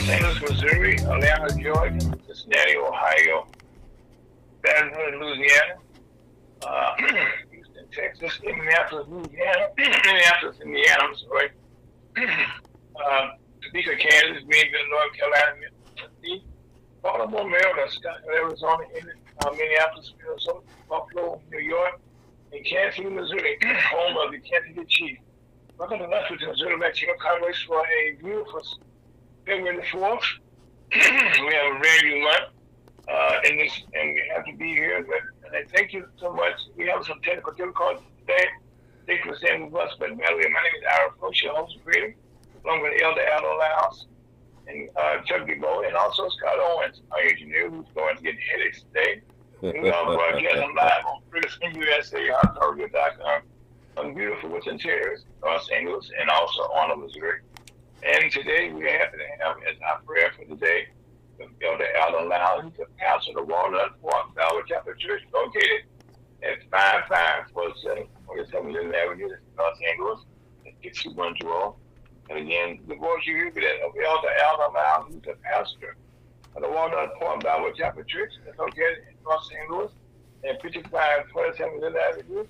St. Louis, Missouri, Atlanta, Georgia, Cincinnati, Ohio, Baton Rouge, Louisiana, Houston, Texas, Indianapolis, Louisiana, Minneapolis, Indiana, I'm sorry, Topeka, Kansas, Greenville, North Carolina, Tennessee, Baltimore, Maryland, Scottsdale, Arizona, Minneapolis, Minnesota, Buffalo, New York, and Kansas City, Missouri, home of the Kansas City Chiefs. Welcome to lunch with the Missouri Latino Congress for a beautiful February the 4th. We have a radio month, and we have to be here. And I thank you so much. We have some technical difficulties today. Thank you for staying with us. But my name is Ira Poach, your host and creator, along with Elder Aldo Lyles and Chuck DeBow, and also Scott Owens, our engineer, who's going to get headaches today. We are broadcasting live on FreedomUSA.com on beautiful Western Terrace, Los Angeles, and also Arnold, Missouri. And today we are happy to have as our prayer for today Elder Aldo Lyles, who's the pastor of the Walnut Park Ballard Catholic Church, located at 5547 West Avenue, Los Angeles, at 6112. And again, the voice you hear that of Elder Aldo Lyles, who's the pastor of the Walnut Park Ballard Catholic Church, that's located in Los Angeles, at 5527 West Avenue,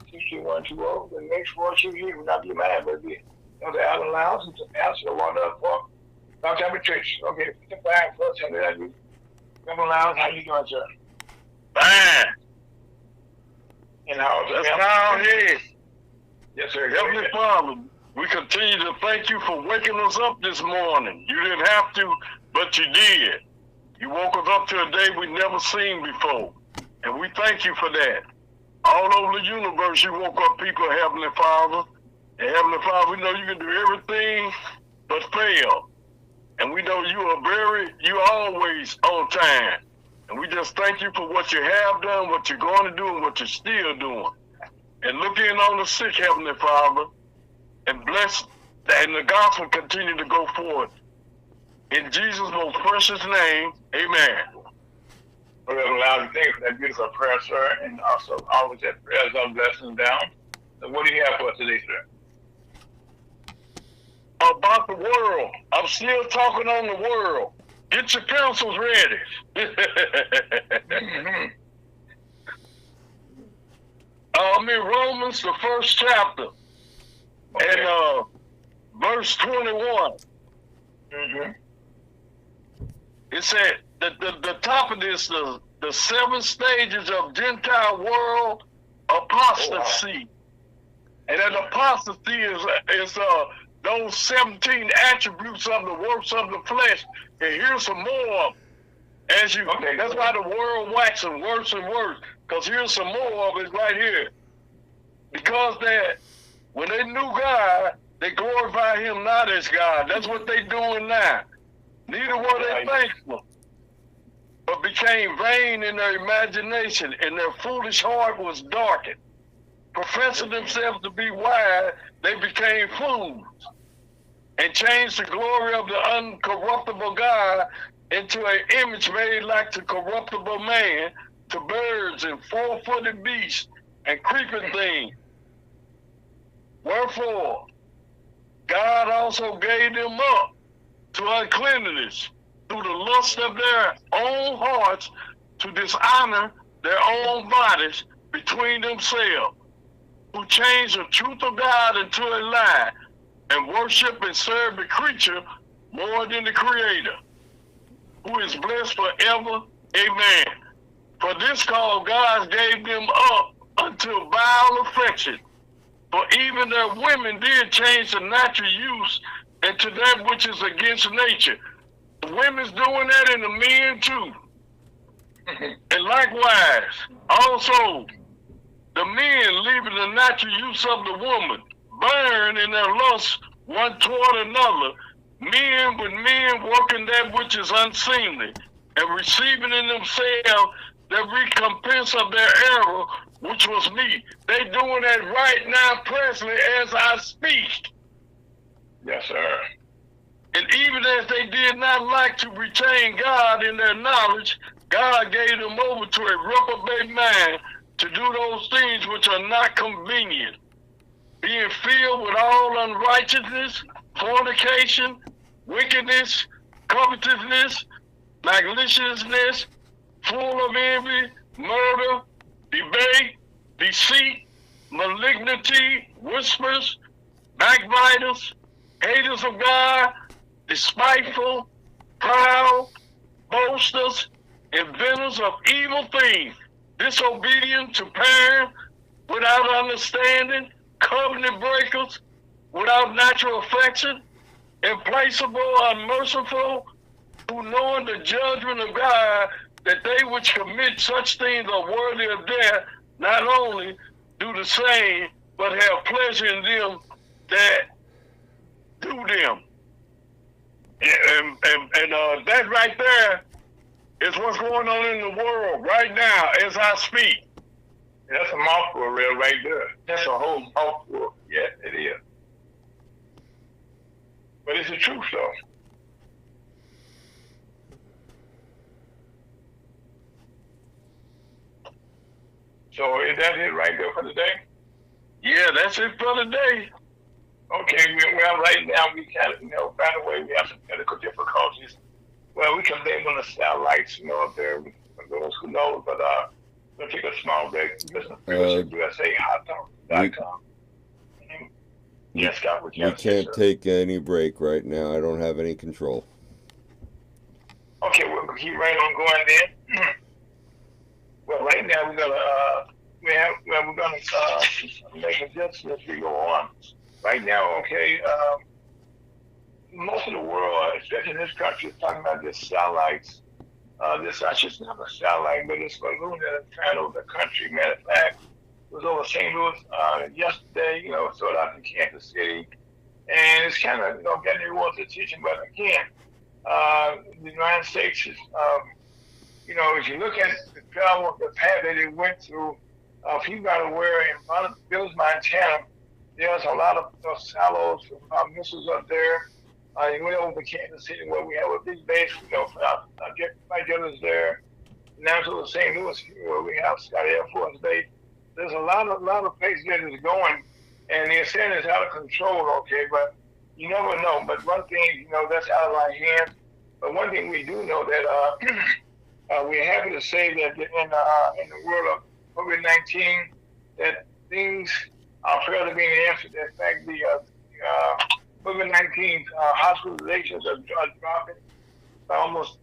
6120. The next voice you hear will not be mine, but be Elder Aldo Lyles, who's the pastor of the Walnut Park Ballard Catholic Church. Okay, 5527 West Avenue. Elder Lyles, how you doing, sir? Fine. And how That's how it is. Yes, sir. Heavenly Father, we continue to thank you for waking us up this morning. You didn't have to, but you did. You woke us up to a day we've never seen before. And we thank you for that. All over the universe, you woke up people, Heavenly Father. And Heavenly Father, we know you can do everything but fail. And we know you always on time. And we just thank you for what you have done, what you're going to do, and what you're still doing. And look in on the sick, Heavenly Father, and bless, and the gospel continue to go forward. In Jesus' most precious name, amen. Well, Lyles, thank you for that beautiful prayer, sir, and also always that prayers on blessings down. So what do you have for us today, sir? About the world. I'm still talking on the world. Get your pencils ready. I'm in Romans, the first chapter, okay. And verse 21. Mm-hmm. It said that the top of this, the 7 stages of Gentile world apostasy. Oh, wow. And an apostasy is those 17 attributes of the works of the flesh. And here's some more of them. That's why the world waxing worse and worse. Because here's some more of it right here. Because when they knew God, they glorified him not as God. That's what they doing now. Neither were they thankful, but became vain in their imagination, and their foolish heart was darkened. Professing themselves to be wise, they became fools, and changed the glory of the uncorruptible God into an image made like the corruptible man, to birds and 4-footed beasts and creeping things. Wherefore, God also gave them up to uncleanness through the lust of their own hearts, to dishonor their own bodies between themselves, who changed the truth of God into a lie, and worship and serve the creature more than the Creator, who is blessed forever. Amen. For this cause God gave them up unto vile affection. For even their women did change the natural use into that which is against nature. The women's doing that, and the men too. And likewise, also, the men leaving the natural use of the woman, burn in their lust one toward another, men with men working that which is unseemly, and receiving in themselves the recompense of their error, which was me. They doing that right now presently as I speak. Yes, sir. And even as they did not like to retain God in their knowledge, God gave them over to a reprobate mind to do those things which are not convenient, being filled with all unrighteousness, fornication, wickedness, covetousness, maliciousness, full of envy, murder, debate, deceit, malignity, whispers, backbiters, haters of God, despiteful, proud, boasters, inventors of evil things, disobedient to parents, without understanding, covenant breakers, without natural affection, implacable, unmerciful, who knowing the judgment of God, that they which commit such things are worthy of death, not only do the same, but have pleasure in them that do them. And that right there is what's going on in the world right now as I speak. That's a mouthful, real, right there. That's a whole mouthful. Yes, it is. But it's the truth, though. So is that it right there for today? Yeah, that's it for today. Okay, well, right now we kind of, by the way, we have some technical difficulties. Well, we can blame on the satellites, up there, for those who know, but we'll take a small break. Listen to USAHotTalk.com. Yes, Scott, what you We can't take any break right now. I don't have any control. Okay, we'll keep right on going then. Well, right now we're gonna make adjustments as we go on. Right now, okay, most of the world, especially in this country, is talking about this satellites. This actually is not a satellite, but it's a balloon that traveled the country. Matter of fact, it was over St. Louis yesterday, sort of out in Kansas City. And it's kind of, getting everyone's attention. But again, the United States is, if you look at the travel, the path that it went through, people are aware in Bills, Montana, there's a lot of silos, missiles up there. You went over to Kansas City where we have a big base, for our fighters there. Now to St. Louis where we have Scott Air Force Base. There's a lot of places that is going, and they're saying it's out of control, okay, but you never know. But one thing, that's out of our hands. But one thing we do know that we're happy to say that in the world of COVID-19, that things are fairly being answered. In fact, the COVID-19 hospitalizations are dropping by almost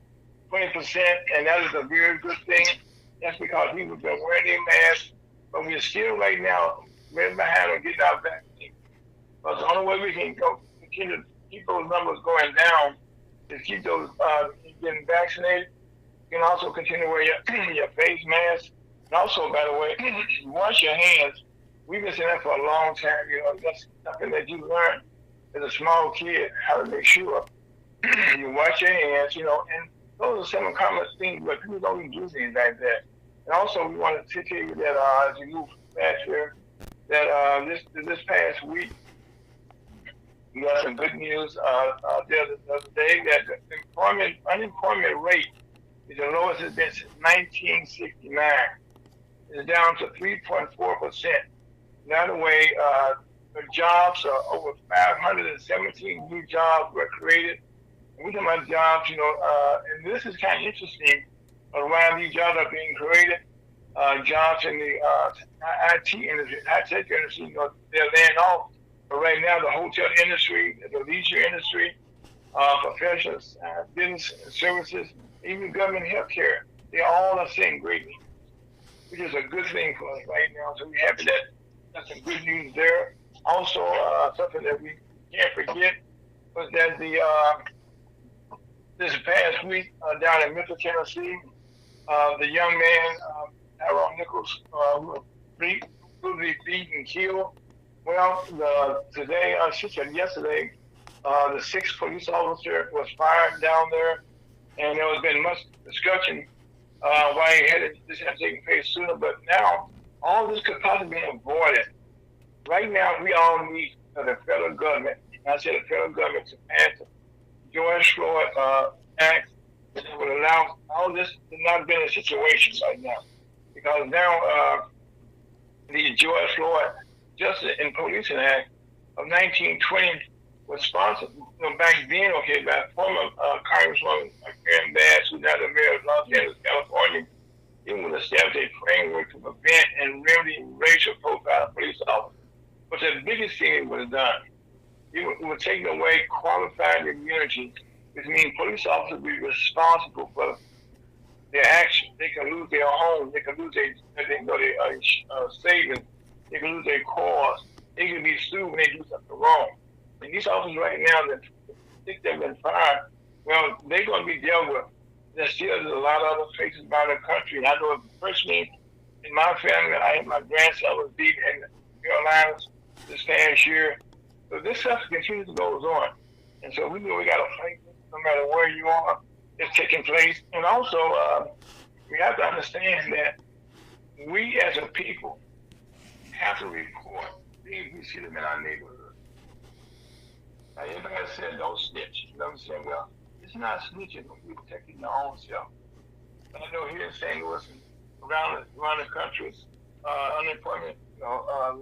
20%, and that is a very good thing. That's because people have been wearing their masks, but we're still right now right behind on getting our vaccine. But the only way we can continue to keep those numbers going down is keep those getting vaccinated. You can also continue to wear your face mask. And also, by the way, wash your hands. We've been saying that for a long time. That's something that you learn as a small kid, how to make sure you wash your hands, and those are some common things, but people don't even do things like that. And also, we want to tell you that as we move past here, that this past week, we got some good news the other day that the unemployment rate is the lowest it's been since 1969. It's down to 3.4%. By the way, the jobs are over 517 new jobs were created. And we're talking about jobs, and this is kind of interesting why these jobs are being created. Jobs in the IT industry, high-tech industry, they're laying off. But right now, the hotel industry, the leisure industry, professional business and services, even government healthcare, they all are seeing great news, which is a good thing for us right now. So we're happy that that's some good news there. Also, something that we can't forget was that this past week down in Memphis, Tennessee, the young man, Tyrone Nichols, who was brutally beaten and killed. Well, yesterday, the sixth police officer was fired down there, and there has been much discussion why this had taken place sooner. But now, all this could possibly be avoided. Right now, we all need the federal government, I said the federal government, to pass the George Floyd Act that would allow all this to not be in a situation right now. Because now the George Floyd Justice and Policing Act of 1920 was sponsored, back then, okay, by former Congresswoman Karen Bass, who's now the mayor of Los Angeles, California. It was established a framework to prevent and remedy racial profile of police officers. But the biggest thing it was done, it was taking away qualified immunity, which means police officers will be responsible for their actions. They can lose their homes, they can lose their savings, they can lose their cars, they can be sued when they do something wrong. And these officers right now that think they've been fired, well, they're going to be dealt with. There's still a lot of other places around the country. I know personally, in my family, my grandson was beat in the Carolinas this past year. So this stuff continues to go on. And so we know we got to fight this no matter where you are, it's taking place. And also, we have to understand that we as a people have to report things we see them in our neighborhood. Now, everybody said don't snitch. You know what I'm saying? Well, it's not snitching when you're protecting your own self. I know here in St. Louis and around the country, unemployment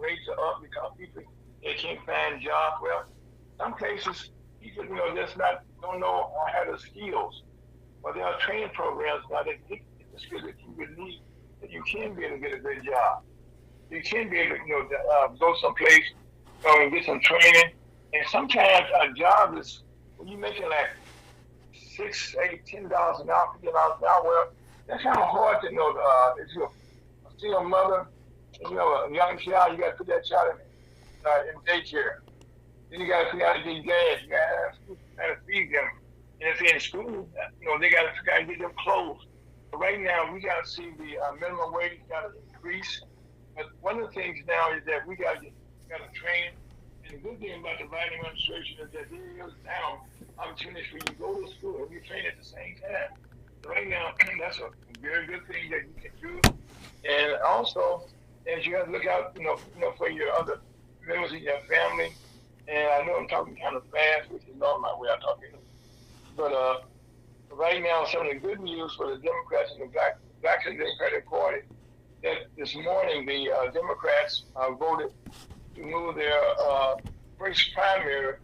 rates are up because people they can't find jobs. Well, some places people just don't know or have the skills. But there are training programs now that get the skills that you would need that you can be able to get a good job. You can be able to go someplace and get some training. And sometimes a job is when you're making like $6, $8, $10 an hour, $15 an hour. Well, that's kind of hard to know. If you're a single mother, and a young child, you got to put that child in daycare. Then you got to figure out to get gas. You got to feed them. And if they're in school, they got to get them clothes. But right now, we got to see the minimum wage got to increase. But one of the things now is that we got to train. And the good thing about the Biden administration is that there is now opportunities for you to go to school and you train at the same time. So right now, that's a very good thing that you can do. And also, as you have to look out, for your other members of your family. And I know I'm talking kind of fast, which is not my way of talking. But right now, some of the good news for the Democrats and the Black and Democratic Party, that this morning the Democrats voted to move their first primary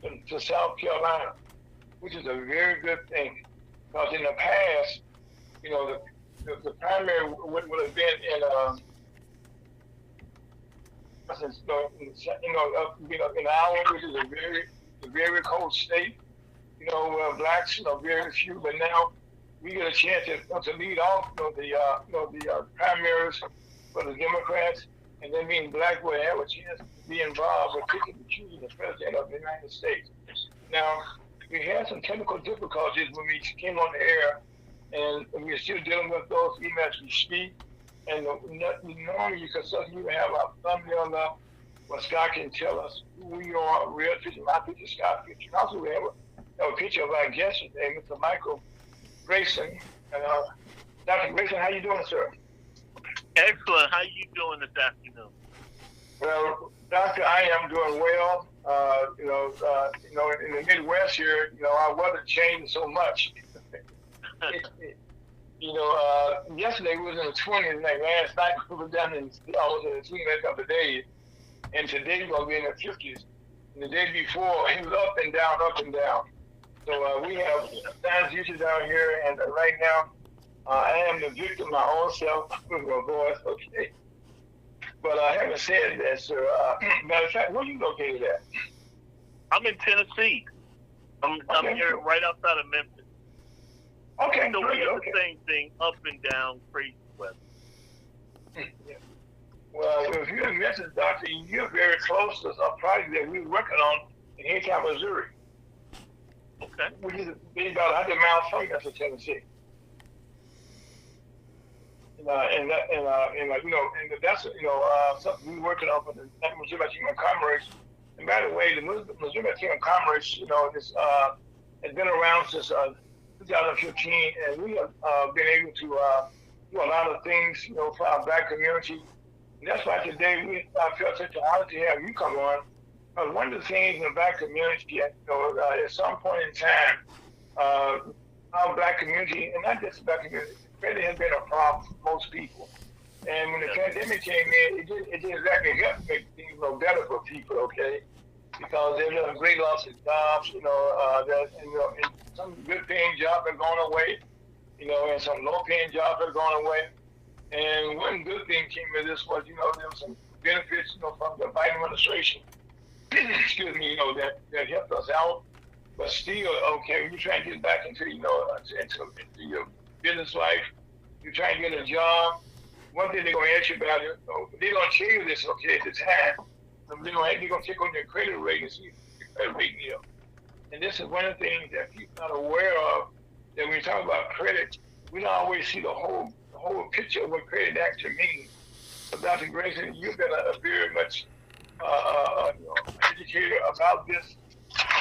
to South Carolina, which is a very good thing. Because in the past, the primary would have been in Iowa, which is a very cold state. Blacks, very few, but now we get a chance to lead off the primaries for the Democrats, and then being black will have a chance to be involved with picking and choosing the president of the United States. Now, we had some technical difficulties when we came on the air, and we're still dealing with those even as we speak. And normally you can certainly have our thumbnail up where Scott can tell us who we are, real picture, my picture, Scott's picture. And also we have a picture of our guest today, Mr. Michael Grayson. And Dr. Grayson, how you doing, sir? Excellent. How you doing this afternoon? Well, Doctor, I am doing well. In the Midwest here, our weather changed so much. Yesterday we was in the 20s, like last night we were down in almost in the 20s a couple of days, and today we're gonna be in the 50s. And the day before, it was up and down. So we have times usage out here, and right now I am the victim of my own self with my voice. Okay, but having said that, sir, matter of fact, where are you located at? I'm in Tennessee. I'm here right outside of Memphis. Okay, so great. We have the same thing, up and down, crazy weather. Yeah. Well, if you're in Memphis, Doctor, you're very close to a project that we're working on in Haytown, Missouri. Okay. Which is about 100 miles from Memphis, Tennessee. And that's something we're working on for the Missouri Chamber of Commerce. And by the way, the Missouri Chamber of Commerce, has been around since 2015, and we have been able to do a lot of things, for our black community. And that's why today I felt such an honor to have you come on. One of the things in the black community, at some point in time, our black community, and not just the black community, credit has been a problem for most people. And when the pandemic came in, it didn't exactly help make things better for people, okay? because there's a great loss of jobs. And some good paying jobs are going away. And some low paying jobs are going away. And one good thing came of this was, there was some benefits, from the Biden administration. Excuse me, that helped us out. But still, okay, when you try to get back into your business life, you try to get a job. One thing they're going to ask you about it, they're going to tell you this, okay, at the time. They're going to check on your credit rating and see if your credit rating is. And this is one of the things that people are not aware of. That when you talk about credit, we don't always see the whole picture of what credit actually means. So, Dr. Grayson, you've been a very much educated about this,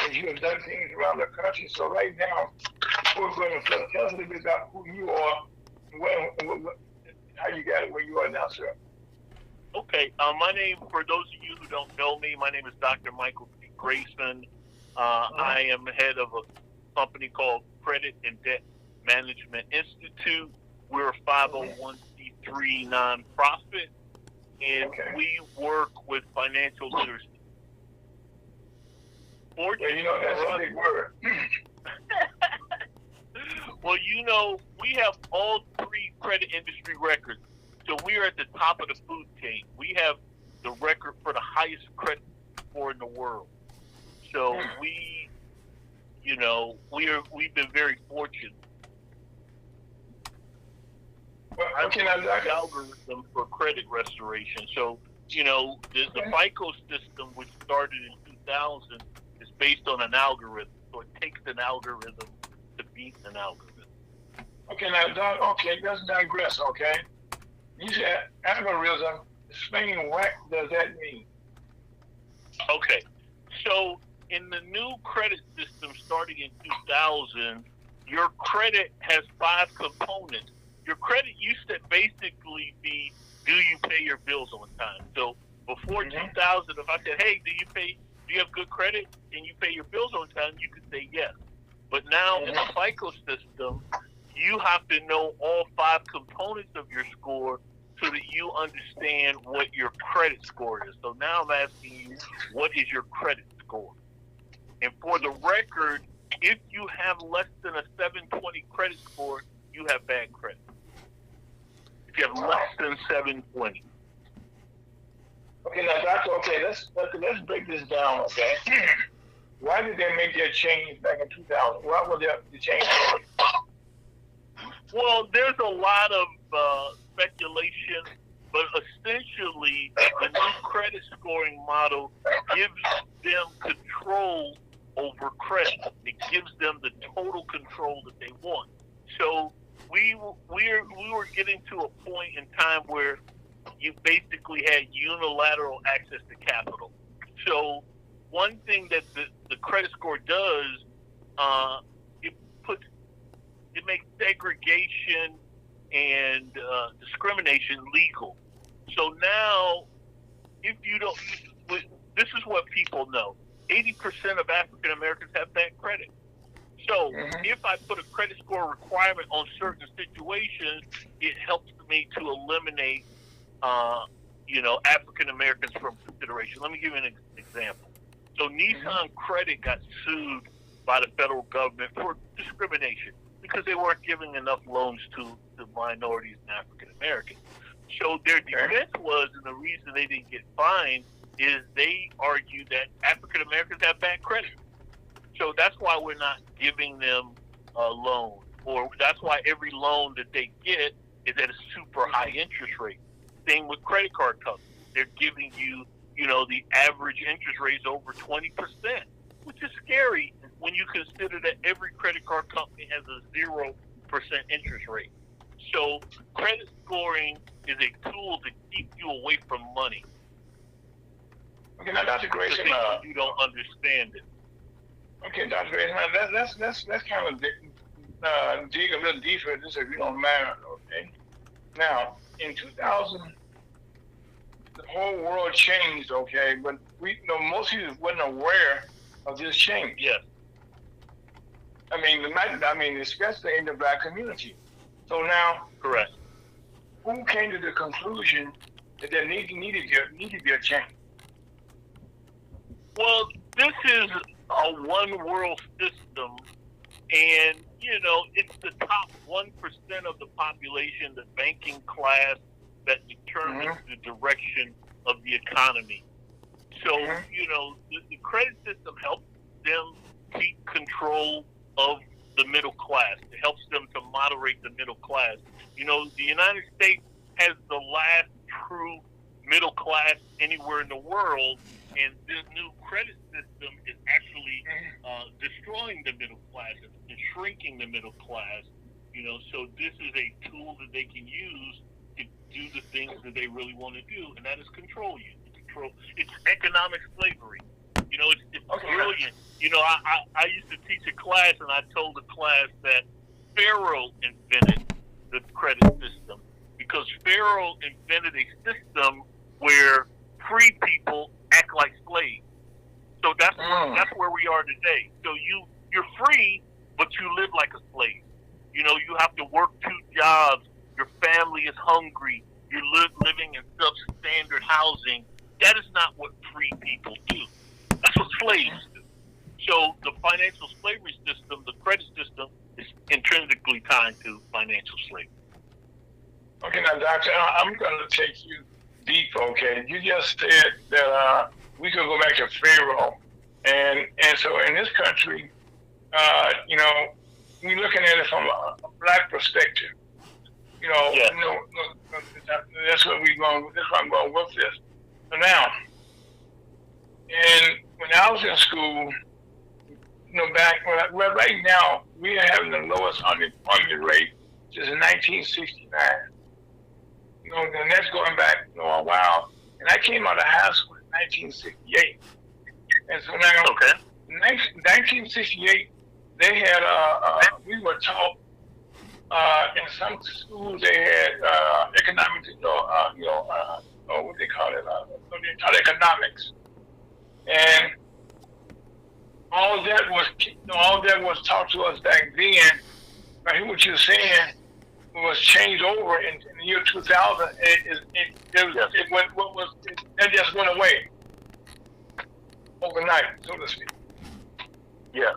and you have done things around the country. So right now, we're going to tell us a little bit about who you are, how you got it where you are now, sir. Okay. My name, for those of you who don't know me, my name is Dr. Michael P. Grayson. I am head of a company called Credit and Debt Management Institute. We're a 501c3 nonprofit, and we work with financial literacy. Fortunately, that's a big word. Well, we have all 3 credit industry records. So we are at the top of the food chain. We have the record for the highest credit score in the world. So we've been very fortunate. Well, I'm the algorithm for credit restoration. So, the FICO system, which started in 2000, is based on an algorithm. So it takes an algorithm to beat an algorithm. Okay, now, Doc, let's digress, okay? You said algorithm. Explain what does that mean? Okay, so in the new credit system starting in 2000, your credit has 5 components. Your credit used to basically be, do you pay your bills on time? So before 2000, if I said, hey, do you have good credit and you pay your bills on time, you could say yes. But now in the FICO system, you have to know all 5 components of your score so that you understand what your credit score is. So now I'm asking you, what is your credit score? And for the record, if you have less than a 720 credit score, you have bad credit. If you have less than 720. Okay, now, Doctor, let's break this down, okay? Why did they make that change back in 2000? Why was the change? Well, there's a lot of speculation, but essentially the new credit scoring model gives them control over credit. It gives them the total control that they want. So we were getting to a point in time where you basically had unilateral access to capital. So one thing that the credit score does, it makes segregation and discrimination legal. So now, if you don't, this is what people know. 80% of African Americans have bad credit. So if I put a credit score requirement on certain situations, it helps me to eliminate, African Americans from consideration. Let me give you an example. So Nissan Credit got sued by the federal government for discrimination because they weren't giving enough loans to the minorities and African Americans. So their defense was, and the reason they didn't get fined, is they argued that African Americans have bad credit. So that's why we're not giving them a loan, or that's why every loan that they get is at a super high interest rate. Same with credit card companies. They're giving you, the average interest rate is over 20%, which is scary when you consider that every credit card company has a 0% interest rate. So credit scoring is a tool to keep you away from money. Okay, now, Dr. Grayson, you don't understand it. Okay, Dr. Grayson, let's kind of dig a little deeper into this, if you don't mind. Okay. Now, in 2000, the whole world changed. Okay, but most people wasn't aware of this change. Yes. Especially in the Black community. So now, correct. Who came to the conclusion that there needed to be a change? Well, this is a one world system, and it's the top 1% of the population, the banking class, that determines the direction of the economy. So, the credit system helps them keep control of the middle class. It helps them to moderate the middle class. The United States has the last true middle class anywhere in the world, and this new credit system is actually destroying the middle class and shrinking the middle class. So this is a tool that they can use to do the things that they really want to do, and that is control you. It's economic slavery. It's brilliant. I used to teach a class, and I told the class that Pharaoh invented the credit system because Pharaoh invented a system where free people act like slaves. So that's where we are today. So you're free, but you live like a slave. You have to work 2 jobs. Your family is hungry. You're living in substandard housing. That is not what free people do. That's what slaves do. So the financial slavery system, the credit system, is intrinsically tied to financial slavery. Okay, now, Doctor, I'm going to take you deep, okay? You just said that we could go back to Pharaoh. And so in this country, we're looking at it from a black perspective. That's what we're going. That's why I'm going with this. So now, and when I was in school, right now we are having the lowest unemployment rate since 1969. And that's going back a while. And I came out of high school in 1968. And so now, 1968, they had we were taught. In some schools, they had economics, what they call it, they taught economics, and all that was taught to us back then. I hear what you're saying was changed over in the year 2000. It just went away overnight, so to speak. Yes.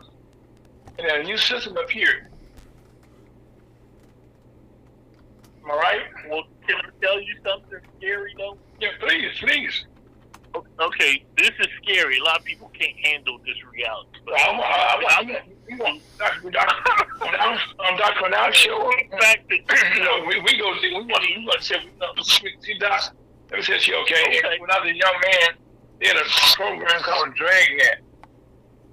And then a new system appeared. Am I right? Well, can I tell you something scary, though? Yeah, please. Okay, this is scary. A lot of people can't handle this reality. But Dr. Now show back to we go. We want to say, see, Doc. Let me say to you, okay? When I was a young man, they had a program called Dragnet,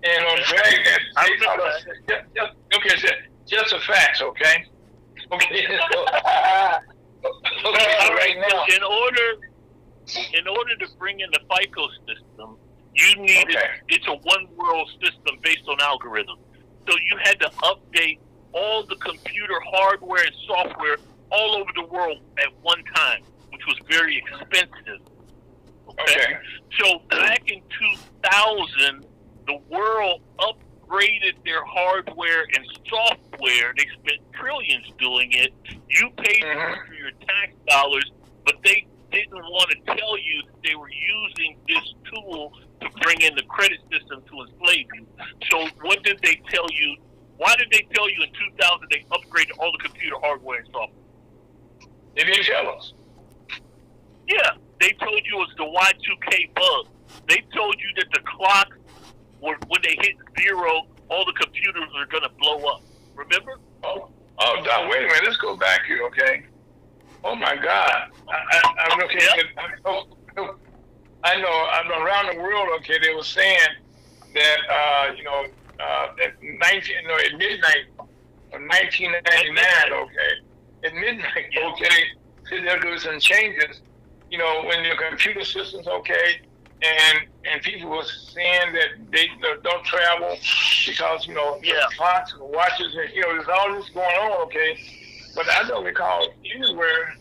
and on Dragnet, they taught us just the facts, okay? Okay. Right now, in order to bring in the FICO system, you needed it's a one world system based on algorithms. So you had to update all the computer hardware and software all over the world at one time, which was very expensive. Okay. So back in 2000, the world upgraded their hardware and software. They spent trillions doing it. You paid for your tax dollars, but they didn't want to tell you that they were using this tool to bring in the credit system to enslave you. So what did they tell you? Why did they tell you in 2000 they upgraded all the computer hardware and software? They didn't tell us. Yeah, they told you it was the Y2K bug. They told you that the clocks, when they hit 0, all the computers are going to blow up. Remember? Oh, Doc, wait a minute. Let's go back here, okay? Oh, my God. I'm okay. Yep. I know. I'm around the world, okay, they were saying that, at midnight of 1999, okay, at midnight, okay, there was some changes, when the computer systems, okay, and people were saying that they don't travel because, the clocks and watches, and, there's all this going on, okay, but I don't recall anywhere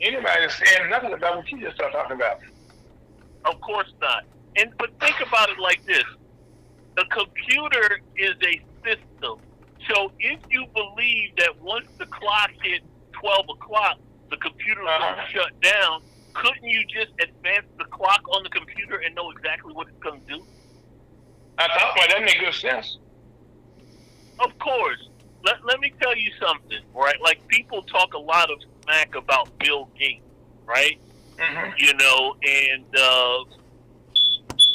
anybody saying nothing about what you just started talking about. Of course not. But think about it like this. The computer is a system. So if you believe that once the clock hit 12 o'clock, the computer is going to shut down, couldn't you just advance the clock on the computer and know exactly what it's going to do? I thought, well, that made good sense. Of course. Let me tell you something, right? Like, people talk a lot of smack about Bill Gates, right? Mm-hmm. You know, and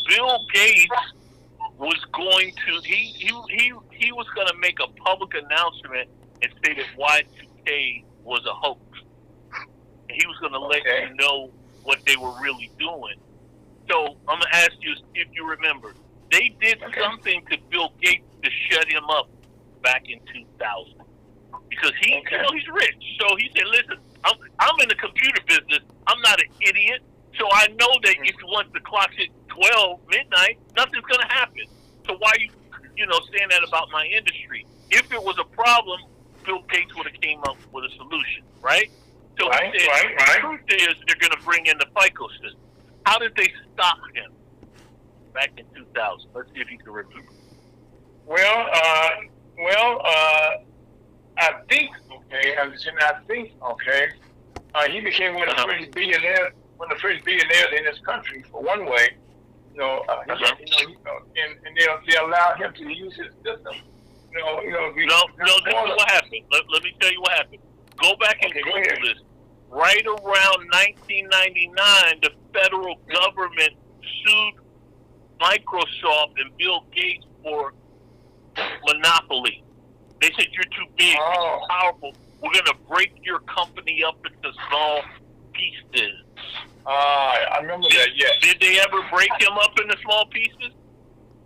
Bill Gates was going to he was going to make a public announcement and say that Y2K was a hoax. And he was going to let you know what they were really doing. So I'm going to ask you if you remember. They did something to Bill Gates to shut him up back in 2000 because you know, he's rich. So he said, "Listen, I'm in the computer business. I'm not an idiot. So I know that if once the clock hits 12 midnight, nothing's going to happen. So why you know, saying that about my industry? If it was a problem, Bill Gates would have came up with a solution, right? So he said, the truth is they're going to bring in the FICO system. How did they stop him back in 2000? Let's see if you can remember. Well, I think, he became one of the first billionaires, in this country, for one way. You know, and they allowed him to use his system. No, this is what happened. Let me tell you what happened. Go back and Google this. Right around 1999, the federal government sued Microsoft and Bill Gates for monopoly. They said, "You're too big, you're too powerful. We're going to break your company up into small pieces." I remember that, yes. Did they ever break him up into small pieces?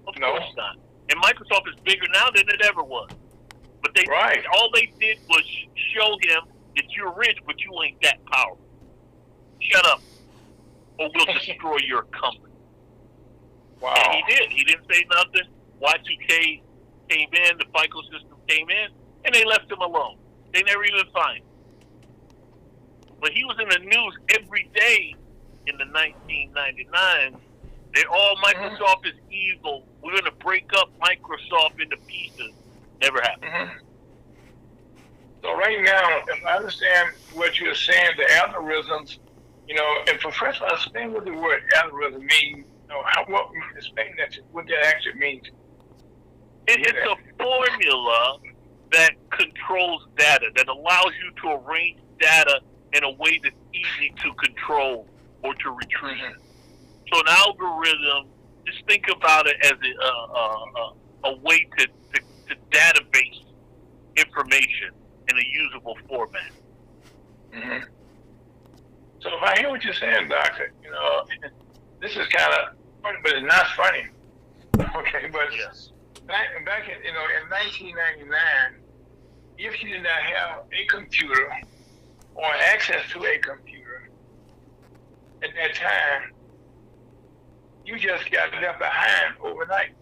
Of course not. And Microsoft is bigger now than it ever was. But all they did was show him that you're rich, but you ain't that powerful. Shut up, or we'll destroy your company. Wow. And he did. He didn't say nothing. Y2K came in, the FICO system came in, and they left him alone. They never even fined him. But he was in the news every day in the 1999. They're all Microsoft is evil. We're going to break up Microsoft into pieces. Never happened. So right now, if I understand what you're saying, the algorithms, you know, and Professor, explain what the word algorithm means. You know, explain that, what that actually means. It's a formula that controls data, that allows you to arrange data in a way that's easy to control or to retrieve. So an algorithm, just think about it as a way to database information in a usable format. So if I hear what you're saying, Doctor, you know, this is kind of funny, but it's not funny. Okay, but back in, in 1999, if you did not have a computer or access to a computer at that time, you just got left behind overnight.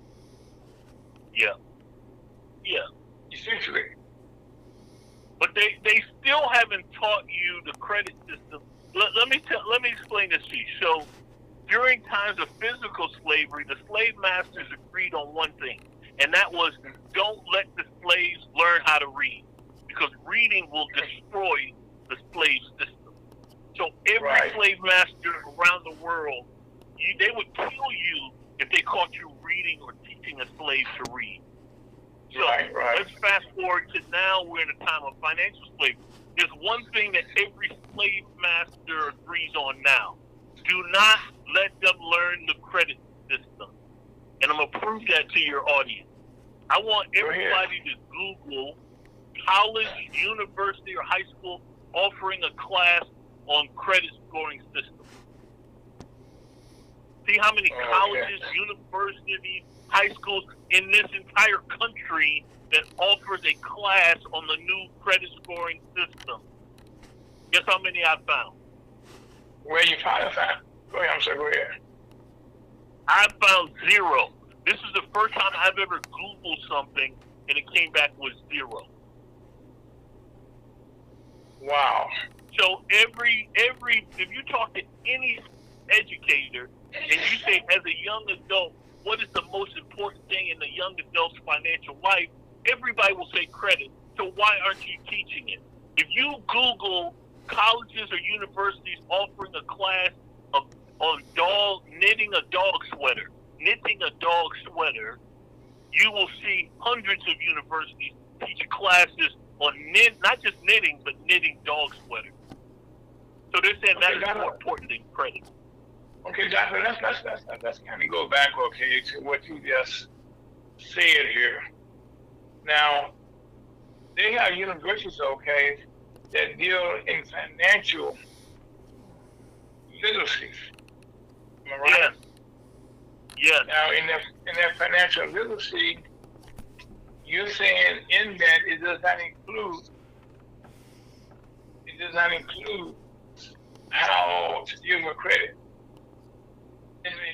Yeah. Essentially. But they still haven't taught you the credit system. Let me explain this to you. So during times of physical slavery, the slave masters agreed on one thing, and that was don't let the slaves learn how to read, because reading will destroy the slave system. So every slave master around the world, they would kill you if they caught you reading or teaching a slave to read. So let's fast forward to now. We're in a time of financial slavery. There's one thing that every slave master agrees on now. Do not let them learn the credit system. And I'm going to prove that to your audience. I want everybody to Google college, university, or high school offering a class on credit scoring system. See how many colleges, universities, high schools in this entire country that offers a class on the new credit scoring system. Guess how many I found? Where you found? Go ahead, I'm sorry, go ahead. I found 0. This is the first time I've ever Googled something and it came back with 0. Wow. So if you talk to any educator and you say, as a young adult, what is the most important thing in the young adult's financial life? Everybody will say credit. So why aren't you teaching it? If you Google colleges or universities offering a class on knitting a dog sweater, universities teaching classes on not just knitting, but knitting dog sweaters. So they're saying that is more important than credit. Okay, Doctor, let's kind of go back, okay, to what you just said here. Now, they have universities, okay, that deal in financial literacy. Am I right? Yes. Yes. Now, in that financial literacy, you're saying in that it does not include how to deal with credit.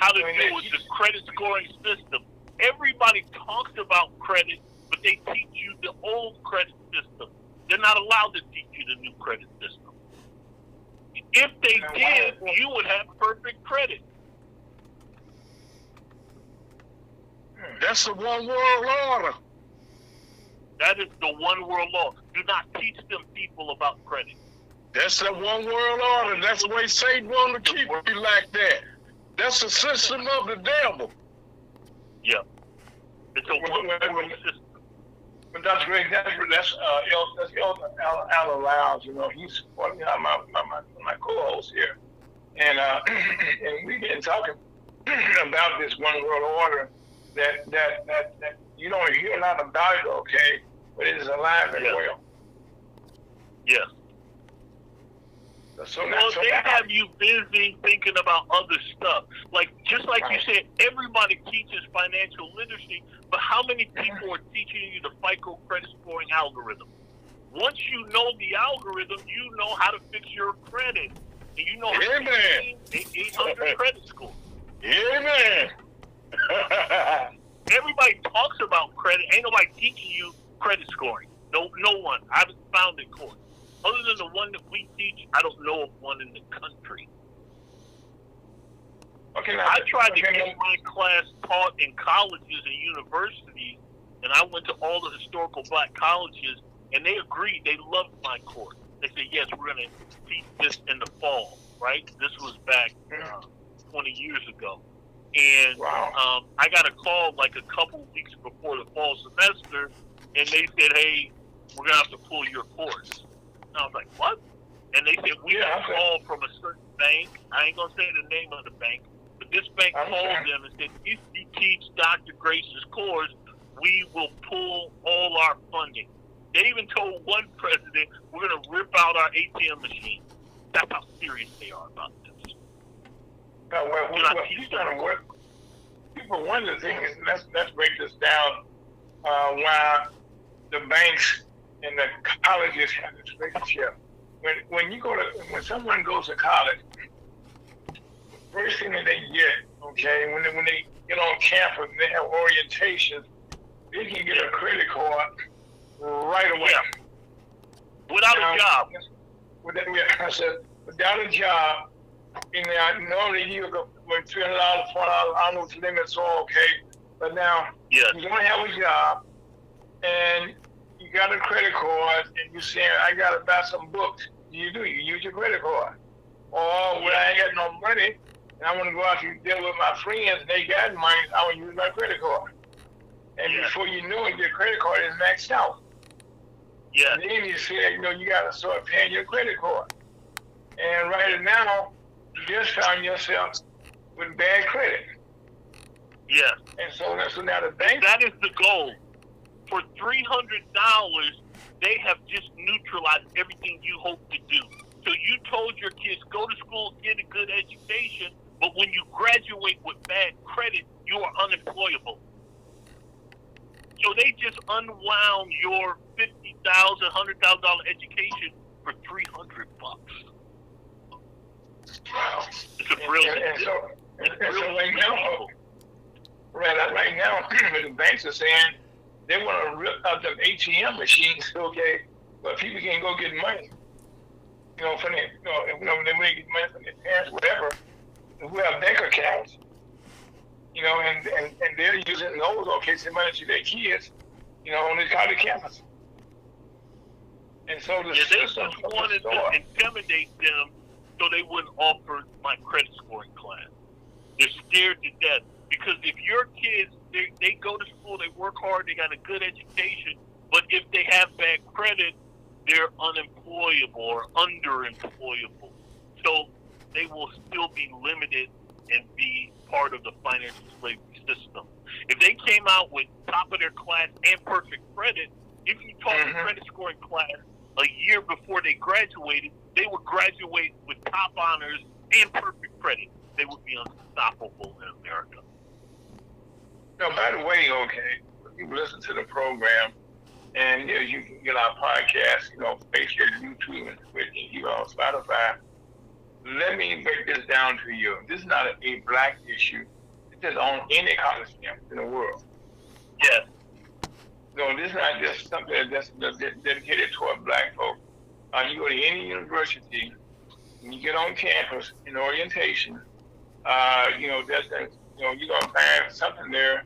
How to deal with the credit scoring system. Everybody talks about credit, but they teach you the old credit system. They're not allowed to teach you the new credit system. If they did, you would have perfect credit. That's the one world order. That is the one world law. Do not teach them people about credit. That's the one world order. That's the way Satan wanted to keep you like that. That's the system of the devil. Yeah. It's a one world system. But that's great. That's Elder Lyles. You know, he's my co-host here, and and we've been talking about this one world order that you don't hear a lot about it, okay, but it is alive and well. Yes. So they have you busy thinking about other stuff. Like, just like you said, everybody teaches financial literacy, but how many people are teaching you the FICO credit scoring algorithm? Once you know the algorithm, you know how to fix your credit. And you know how to maintain 800 credit score. Amen. Everybody talks about credit. Ain't nobody teaching you credit scoring. No one. I haven't found it course. Other than the one that we teach, I don't know of one in the country. Okay, I tried to get my class taught in colleges and universities, and I went to all the historical black colleges, and they agreed. They loved my course. They said, yes, we're going to teach this in the fall, right? This was back 20 years ago. And I got a call like a couple weeks before the fall semester, and they said, hey, we're going to have to pull your course. And I was like, what? And they said, we got a call from a certain bank. I ain't going to say the name of the bank, but this bank called them and said, if you teach Dr. Grace's course, we will pull all our funding. They even told one president, we're going to rip out our ATM machine. That's how serious they are about this. People, one of the things, let's break this down, why the banks and the colleges have this relationship. When someone goes to college, first thing that they get, okay, when they get on campus and they have orientation, they can get a credit card right away. Yeah. Without a job. Without a job, and normally you go with $300, $400, I don't know what the limits are, okay, but now you don't have a job, and you got a credit card, and you're saying, I got to buy some books. You use your credit card. Or when I ain't got no money, and I want to go out and deal with my friends, and they got money, I want to use my credit card. And before you know it, your credit card is maxed out. Yeah. And then you say, you got to start paying your credit card. And right now, you just found yourself with bad credit. Yeah. And so now the bank. That is the goal. For $300, they have just neutralized everything you hope to do. So you told your kids, go to school, get a good education, but when you graduate with bad credit, you are unemployable. So they just unwound your $50,000, $100,000 education for $300. Wow. It's a brilliant. Right now, the banks are saying they want to rip out them ATM machines, okay, but people can go get money. From their, when they get money from their parents, whatever, who have bank accounts, and they're using those, okay, to money to their kids, on the college campus. And so the they just wanted to intimidate them so they wouldn't offer my credit scoring class. They're scared to death Because if your kids, they go to school, they work hard, they got a good education, but if they have bad credit, they're unemployable or underemployable. So they will still be limited and be part of the financial slavery system. If they came out with top of their class and perfect credit, if you taught the credit scoring class a year before they graduated, they would graduate with top honors and perfect credit. They would be unstoppable in America. No, by the way, okay, you listen to the program, and you can get our podcast, Facebook, YouTube, and Twitch, Spotify. Let me break this down to you. This is not a black issue. It's just on any college campus in the world. Yes. No, this is not just something that's dedicated toward black folks. You go to any university, when you get on campus in orientation, you're gonna find something there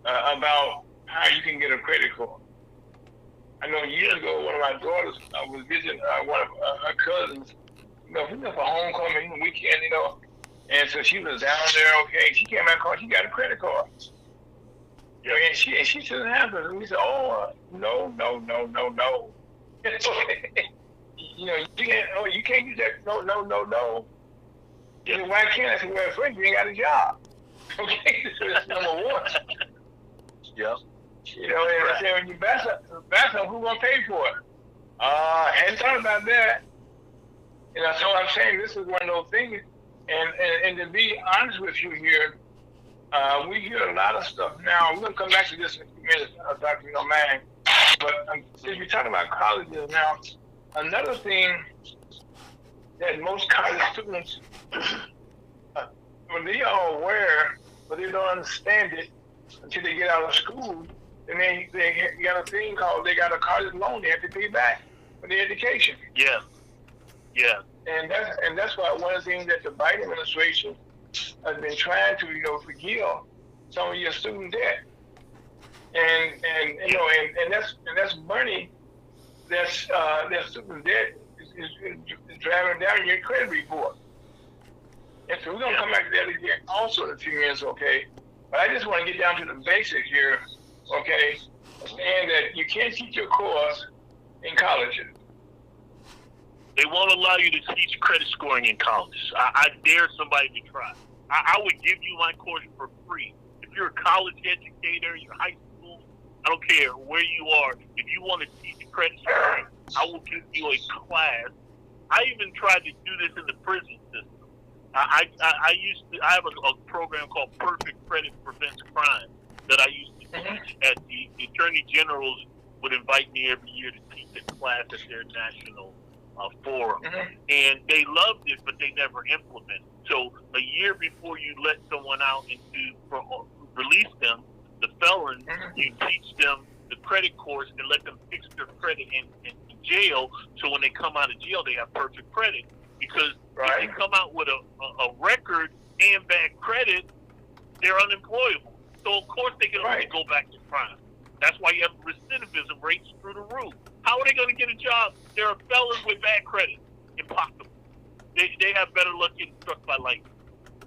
about how you can get a credit card. I know years ago, one of my daughters was visiting one of her cousins. We went for homecoming weekend, and so she was down there. Okay, she came back home. She got a credit card. And she shouldn't have it. And we said, no. It's okay. You can't use that. No. Why can't I? I said, well, first you ain't got a job. Okay, so that's number one. Yep. And I said, when you back up, who's gonna pay for it? I hadn't thought about that. And that's all I'm saying. This is one of those things. And to be honest with you here, we hear a lot of stuff now. We're gonna come back to this in a few minutes, Dr. Mann. But since we're talking about colleges now, another thing that most college students, when they are aware, but they don't understand it until they get out of school, and then they got a thing called, they got a college loan they have to pay back for their education. Yeah. And that's why one of the things that the Biden administration has been trying to, forgive some of your student debt. And that's money that's student debt is driving down your credit report. And so we're gonna come back to that again also in a few minutes, okay? But I just want to get down to the basics here, okay? And that you can't teach your course in colleges. They won't allow you to teach credit scoring in college. I dare somebody to try. I would give you my course for free. If you're a college educator, you're high school, I don't care where you are. If you want to teach credit scoring, I will give you a class. I even tried to do this in the prison system. I have a program called Perfect Credit Prevents Crime that I used to teach at the Attorney Generals would invite me every year to teach a class at their national forum. And they loved it, but they never implemented. So a year before you let someone out and release them, the felons, you teach them the credit course and let them fix their credit in jail. So when they come out of jail, they have perfect credit. Because if they come out with a record and bad credit, they're unemployable. So of course they can only go back to crime. That's why you have recidivism rates through the roof. How are they going to get a job? They're a felon with bad credit. Impossible. They have better luck getting struck by lightning.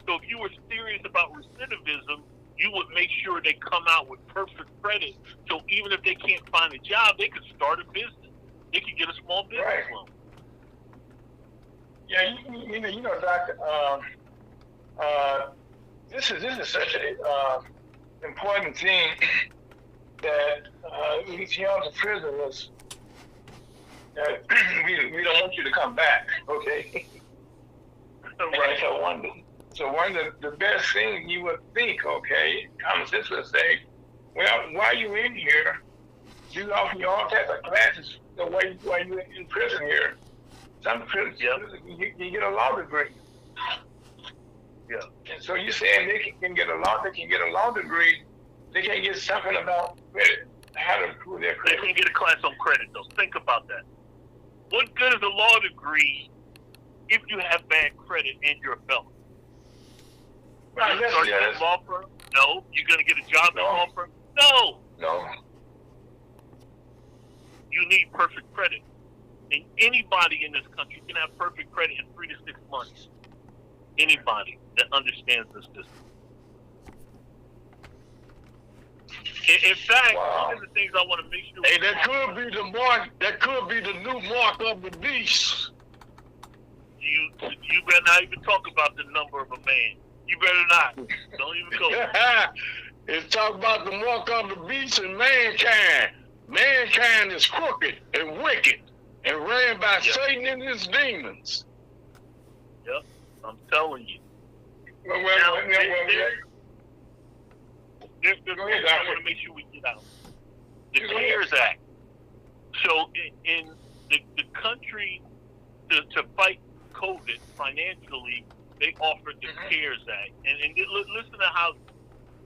So if you were serious about recidivism, you would make sure they come out with perfect credit. So even if they can't find a job, they could start a business. They could get a small business loan. Yeah, Doctor. This is such a important thing that we tell the prisoners that we don't want you to come back. Okay. Right. So one of the best things you would think, okay, common sense would say, well, while you're in here, you offer you all types of classes. So while you're in prison here. Some prisons, you get a law degree. Yeah. And so you're saying they can get a law degree, they can get something about credit, how to improve their credit. They can get a class on credit though. Think about that. What good is a law degree if you have bad credit and you're a felon? Are you starting a law firm? No. You're gonna get a job in a law firm? No. You need perfect credit. And anybody in this country can have perfect credit in 3 to 6 months. Anybody that understands this system. In fact, Wow. one of the things I want to make sure. Hey, that could be the mark. That could be the new mark of the beast. You better not even talk about the number of a man. You better not. Don't even go. It's talking about the mark of the beast and mankind. Mankind is crooked and wicked and ran by Satan and his demons. Yep, I'm telling you. Well, There's one thing I want to make sure we get out. The CARES Act. So in the country to fight COVID financially, they offered the CARES Act. And listen to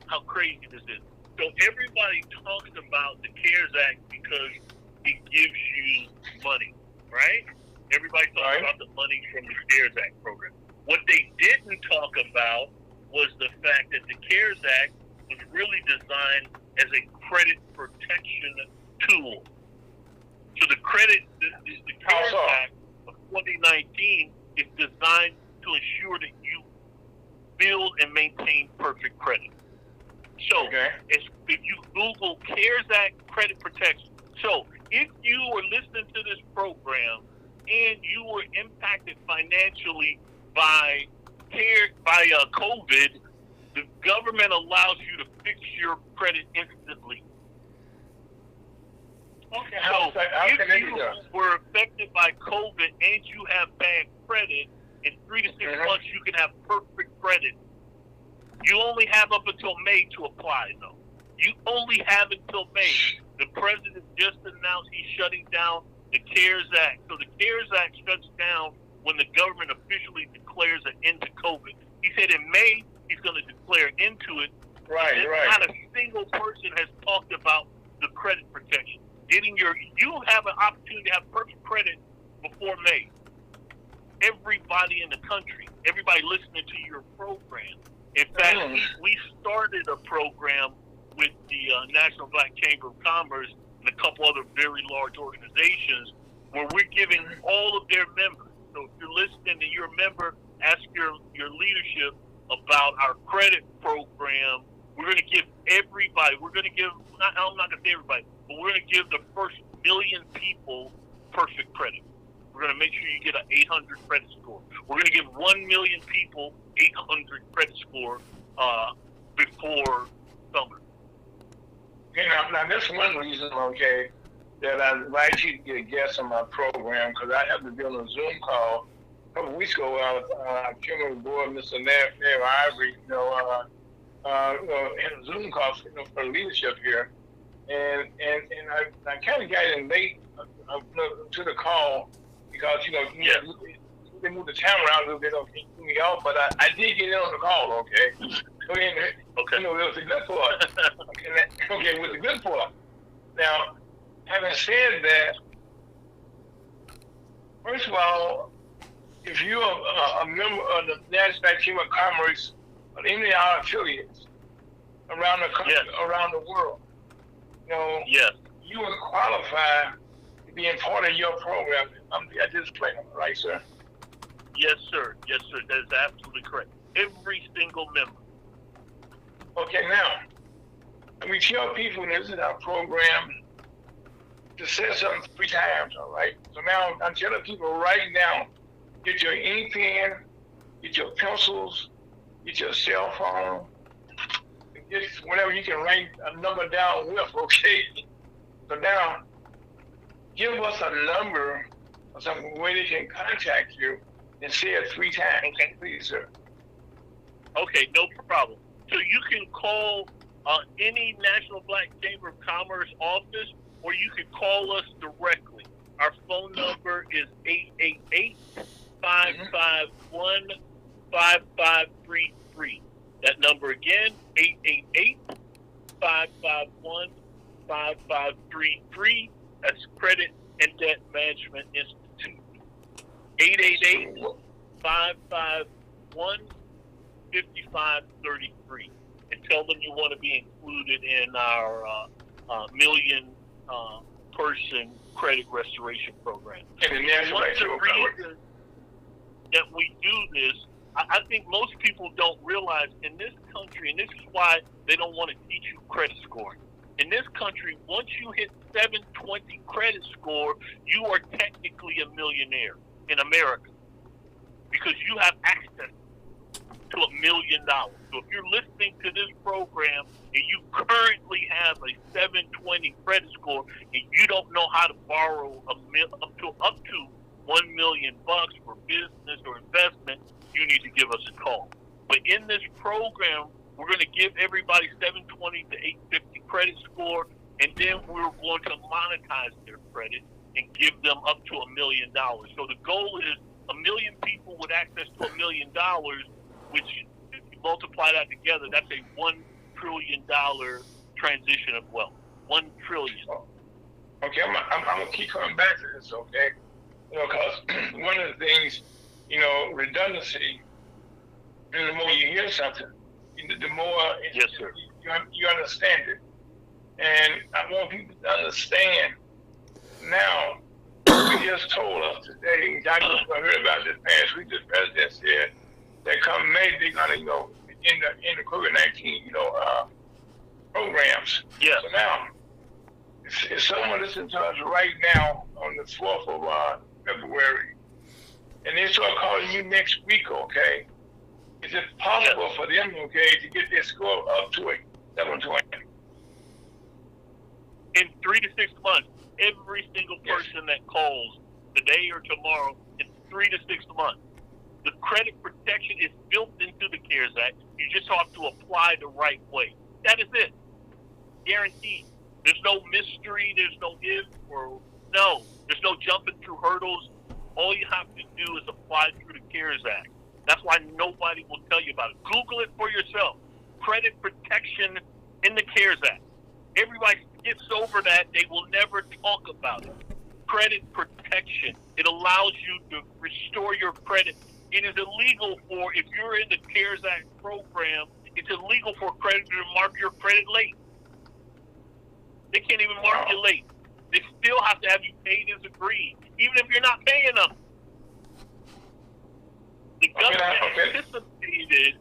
how crazy this is. So everybody talks about the CARES Act because it gives you money, right? Everybody talks about the money from the CARES Act program. What they didn't talk about was the fact that the CARES Act was really designed as a credit protection tool. So the CARES Act of 2019 is designed to ensure that you build and maintain perfect credit. So if you Google CARES Act credit protection, so if you were listening to this program and you were impacted financially by COVID, the government allows you to fix your credit instantly. Okay, so if you were affected by COVID and you have bad credit, in 3 to 6 months you can have perfect credit. You only have up until May to apply, though. You only have until May. The president just announced he's shutting down the CARES Act. So the CARES Act shuts down when the government officially declares an end to COVID. He said in May he's going to declare into it. Not a single person has talked about the credit protection. You have an opportunity to have perfect credit before May. Everybody in the country, everybody listening to your program. In fact, we started a program with the National Black Chamber of Commerce and a couple other very large organizations where we're giving all of their members. So if you're listening and you're a member, ask your leadership about our credit program. We're going to give everybody, I'm not going to say everybody, but we're going to give the first 1 million people perfect credit. We're going to make sure you get an 800 credit score. We're going to give 1 million people 800 credit score before summer. Okay, now that's one reason, that I invite you to get a guest on my program, because I have to be on a Zoom call. A couple of weeks ago, our chairman of the board, Mr. Nair Ivory, had a Zoom call for leadership here, and I kind of got in late to the call because they moved the time around a little bit, threw me off, but I did get in on the call, okay? So then, it was a good part. Okay, with the good part. Now, having said that, first of all, if you're a member of the National Black Chamber of Commerce or any of our affiliates around the country, around the world, you will qualify to be a part of your program. I just played right, sir? Yes, sir. Yes, sir. That is absolutely correct. Every single member. Okay, now, we tell people this is our program to say something 3 times, all right? So now I'm telling people right now, get your ink pen, get your pencils, get your cell phone, and get whatever you can write a number down with, okay? So now, give us a number or some way they can contact you and say it 3 times. Okay, please, sir. Okay, no problem. So you can call any National Black Chamber of Commerce office, or you can call us directly. Our phone number is 888-551-5533. That number again, 888-551-5533. That's Credit and Debt Management Institute. 888-551-5533. And tell them you want to be included in our million person credit restoration program. And the National Black Chamber of Commerce that we do this, I think most people don't realize in this country, and this is why they don't want to teach you credit scoring. In this country, once you hit 720 credit score, you are technically a millionaire in America because you have access to $1 million. So if you're listening to this program and you currently have a 720 credit score and you don't know how to borrow up to $1 million for business or investment, you need to give us a call. But in this program, we're going to give everybody 720 to 850 credit score, and then we're going to monetize their credit and give them up to $1 million. So the goal is 1 million people with access to $1 million, which if you multiply that together, that's a $1 trillion transition of wealth. 1 trillion. Okay, I'm gonna keep coming back to this, okay? Because one of the things, redundancy, and the more you hear something, the more yes, sir. You understand it. And I want people to understand now, you just told us today, I just heard about this past week, the president said that come May, they're going to, in the COVID-19, programs. Yeah. So now, if someone listens to us right now on the 4th of February, and they start calling you next week, okay, is it possible for them, okay, to get their score up to a 720? In 3 to 6 months, every single person that calls today or tomorrow, in 3 to 6 months, the credit protection is built into the CARES Act. You just have to apply the right way. That is it. Guaranteed. There's no mystery. There's no if or no. There's no jumping through hurdles. All you have to do is apply through the CARES Act. That's why nobody will tell you about it. Google it for yourself. Credit protection in the CARES Act. Everybody skips over that. They will never talk about it. Credit protection. It allows you to restore your credit. It is illegal for, if you're in the CARES Act program, it's illegal for a creditor to mark your credit late. They can't even mark you late. They still have to have you paid as agreed, even if you're not paying them. The government anticipated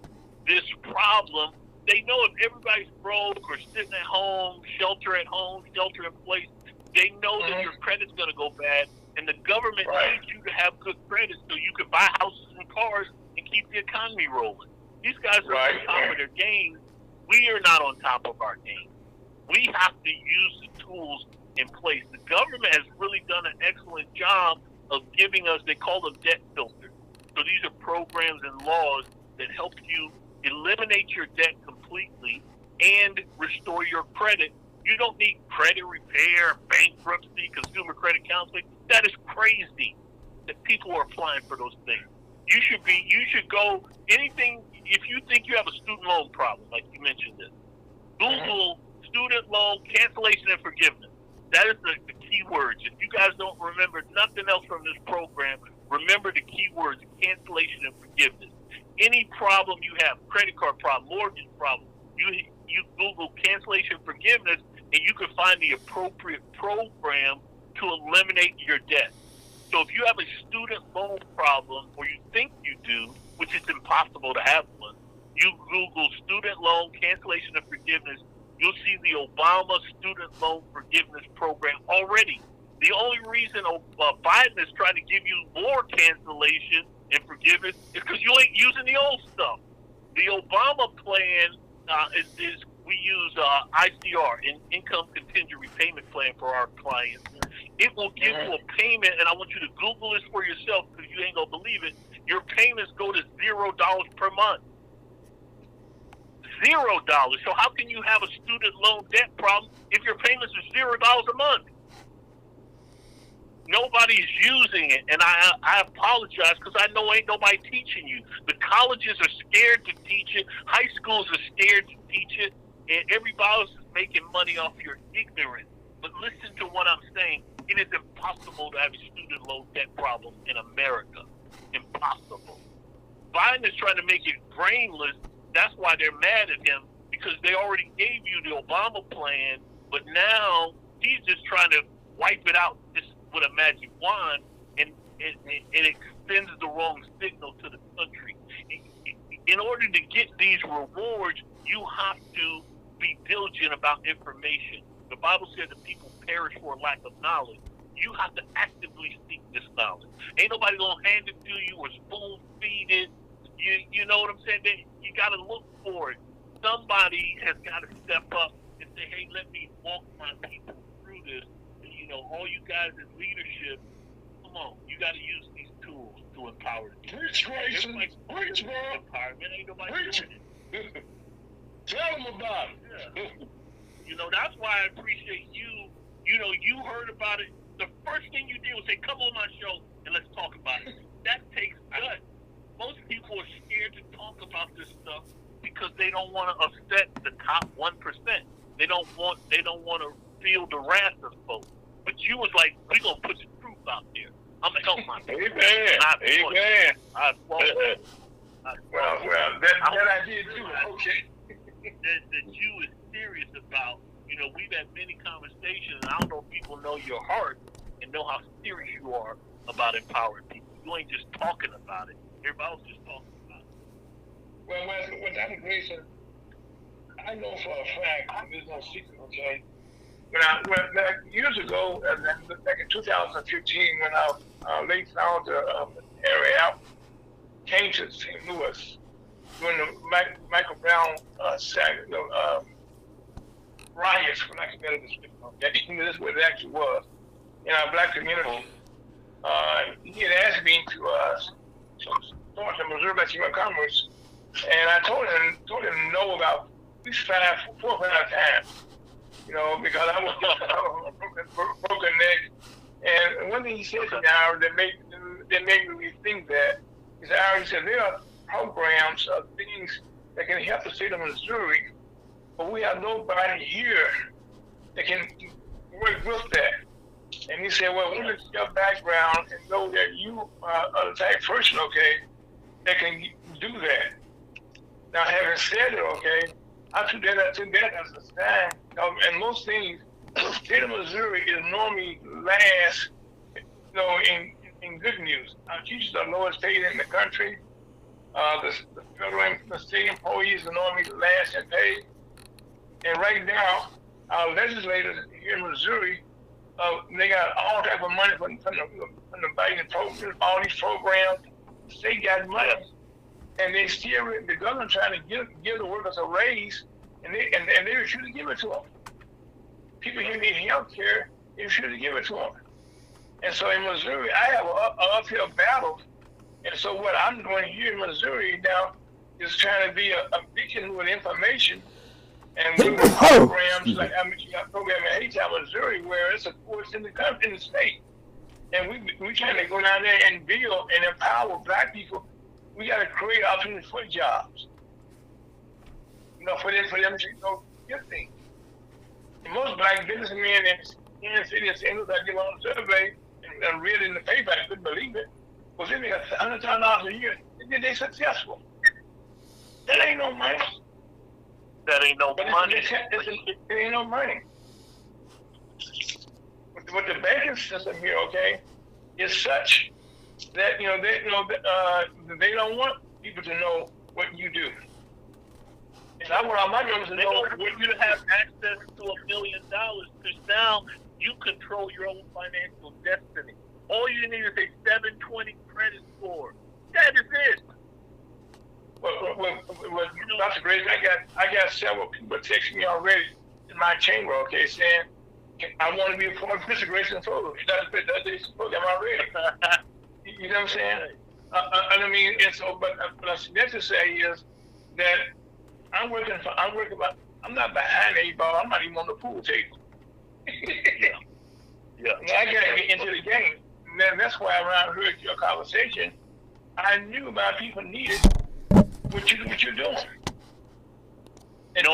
this problem. They know if everybody's broke or sitting at home, shelter in place, they know that your credit's going to go bad, and the government needs you to have good credit so you can buy houses and cars and keep the economy rolling. These guys are on top of their game. We are not on top of our game. We have to use the tools in place. The government has really done an excellent job of giving us, they call them debt filters. So these are programs and laws that help you eliminate your debt completely and restore your credit. You don't need credit repair, bankruptcy, consumer credit counseling. That is crazy that people are applying for those things. You should go anything. If you think you have a student loan problem, like you mentioned this, Google student loan cancellation and forgiveness. That is the key words. If you guys don't remember nothing else from this program, remember the key words: cancellation and forgiveness. Any problem you have, credit card problem, mortgage problem, you Google cancellation forgiveness, and you can find the appropriate program to eliminate your debt. So if you have a student loan problem, or you think you do, which is impossible to have one, you Google student loan cancellation and forgiveness, you'll see the Obama student loan forgiveness program already. The only reason Biden is trying to give you more cancellation and forgiveness is because you ain't using the old stuff. The Obama plan is we use ICR, Income Contingent Repayment Plan, for our clients. It will give you a payment, and I want you to Google this for yourself because you ain't going to believe it. Your payments go to $0 per month. $0. So how can you have a student loan debt problem if your payments are $0 a month? Nobody's using it, and I apologize because I know ain't nobody teaching you. The colleges are scared to teach it. High schools are scared to teach it, and everybody else is making money off your ignorance. But listen to what I'm saying. It is impossible to have a student loan debt problem in America. Impossible. Biden is trying to make it brainless. That's why they're mad at him, because they already gave you the Obama plan, but now he's just trying to wipe it out just with a magic wand, and it extends the wrong signal to the country. In order to get these rewards, you have to be diligent about information. The Bible said that people perish for a lack of knowledge. You have to actively seek this knowledge. Ain't nobody gonna hand it to you or spoon feed it. You know what I'm saying? You got to look for it. Somebody has got to step up and say, hey, let me walk my people through this. And, all you guys in leadership, come on, you got to use these tools to empower them. Preach, Grayson. Preach, bro. Empowerment ain't nobody Preach. doing it. Tell them about it. Yeah. That's why I appreciate you. You heard about it. The first thing you did was say, come on my show and let's talk about it. That takes guts. Most people are scared to talk about this stuff because they don't want to upset the top 1%. They don't want to feel the wrath of folks. But you was like, we're gonna put the truth out there. I'm gonna help my people. Amen. Well, that I did too. Okay. that you is serious about. We've had many conversations, and I don't know if people know your heart and know how serious you are about empowering people. You ain't just talking about it. Everybody else just talking about it. Well, with Dr. Grayson, I know for a fact, there's no secret, okay? When years ago, back in 2015, when our late founder, Harry Out, came to St. Louis, during the Michael Brown riots, for lack of a better description, okay? This is what it actually was in our black community. He had asked me to start the Missouri Black Chamber of Commerce, and I told him no about at least 4 or 5 times, because I was a broken neck. And one thing he said to me, that made me rethink that, he said, there are programs of things that can help the state of Missouri, but we have nobody here that can work with that. And he said, well, we look at your background and know that you are the type of person, okay, that can do that. Now, having said it, okay, I took that as a sign. And most things, the state of Missouri is normally last, in good news. Our teachers are lowest paid in the country. The federal and the state employees are normally last in pay. And right now, our legislators here in Missouri, they got all type of money from the Biden program, all these programs. The state got money, and they still, the government trying to give the workers a raise, and they refuse to give it to them. People here need health care, they refuse to give it to them. And so in Missouri, I have an uphill battle. And so what I'm doing here in Missouri now is trying to be a beacon with information. And with the programs, like we got a program in Haytown, Missouri, where it's a force in the state. And we trying to go down there and build and empower black people. We got to create opportunities for jobs. For them to get things. And most black businessmen in the city of St. Louis, I did on a survey and read in the paper, I couldn't believe it, was they make $100,000 a year. They're successful. That ain't no money. That ain't no money. It ain't no money. With the banking system here, okay, is such that they don't want people to know what you do. And I want all my members to know what you have access to $1 million, because now you control your own financial destiny. All you need is a 720 credit score. That is it. Well, Dr. Grace, I got several people texting me already in my chamber, okay, saying I want to be a part of Mr. Grayson's program. That's his program already. You know what I'm saying? I mean, and so, but what I meant to say is that I'm not behind the 8 ball. I'm not even on the pool table. Yeah. I gotta get into the game. And that's why when I heard your conversation, I knew my people needed what you're doing. And I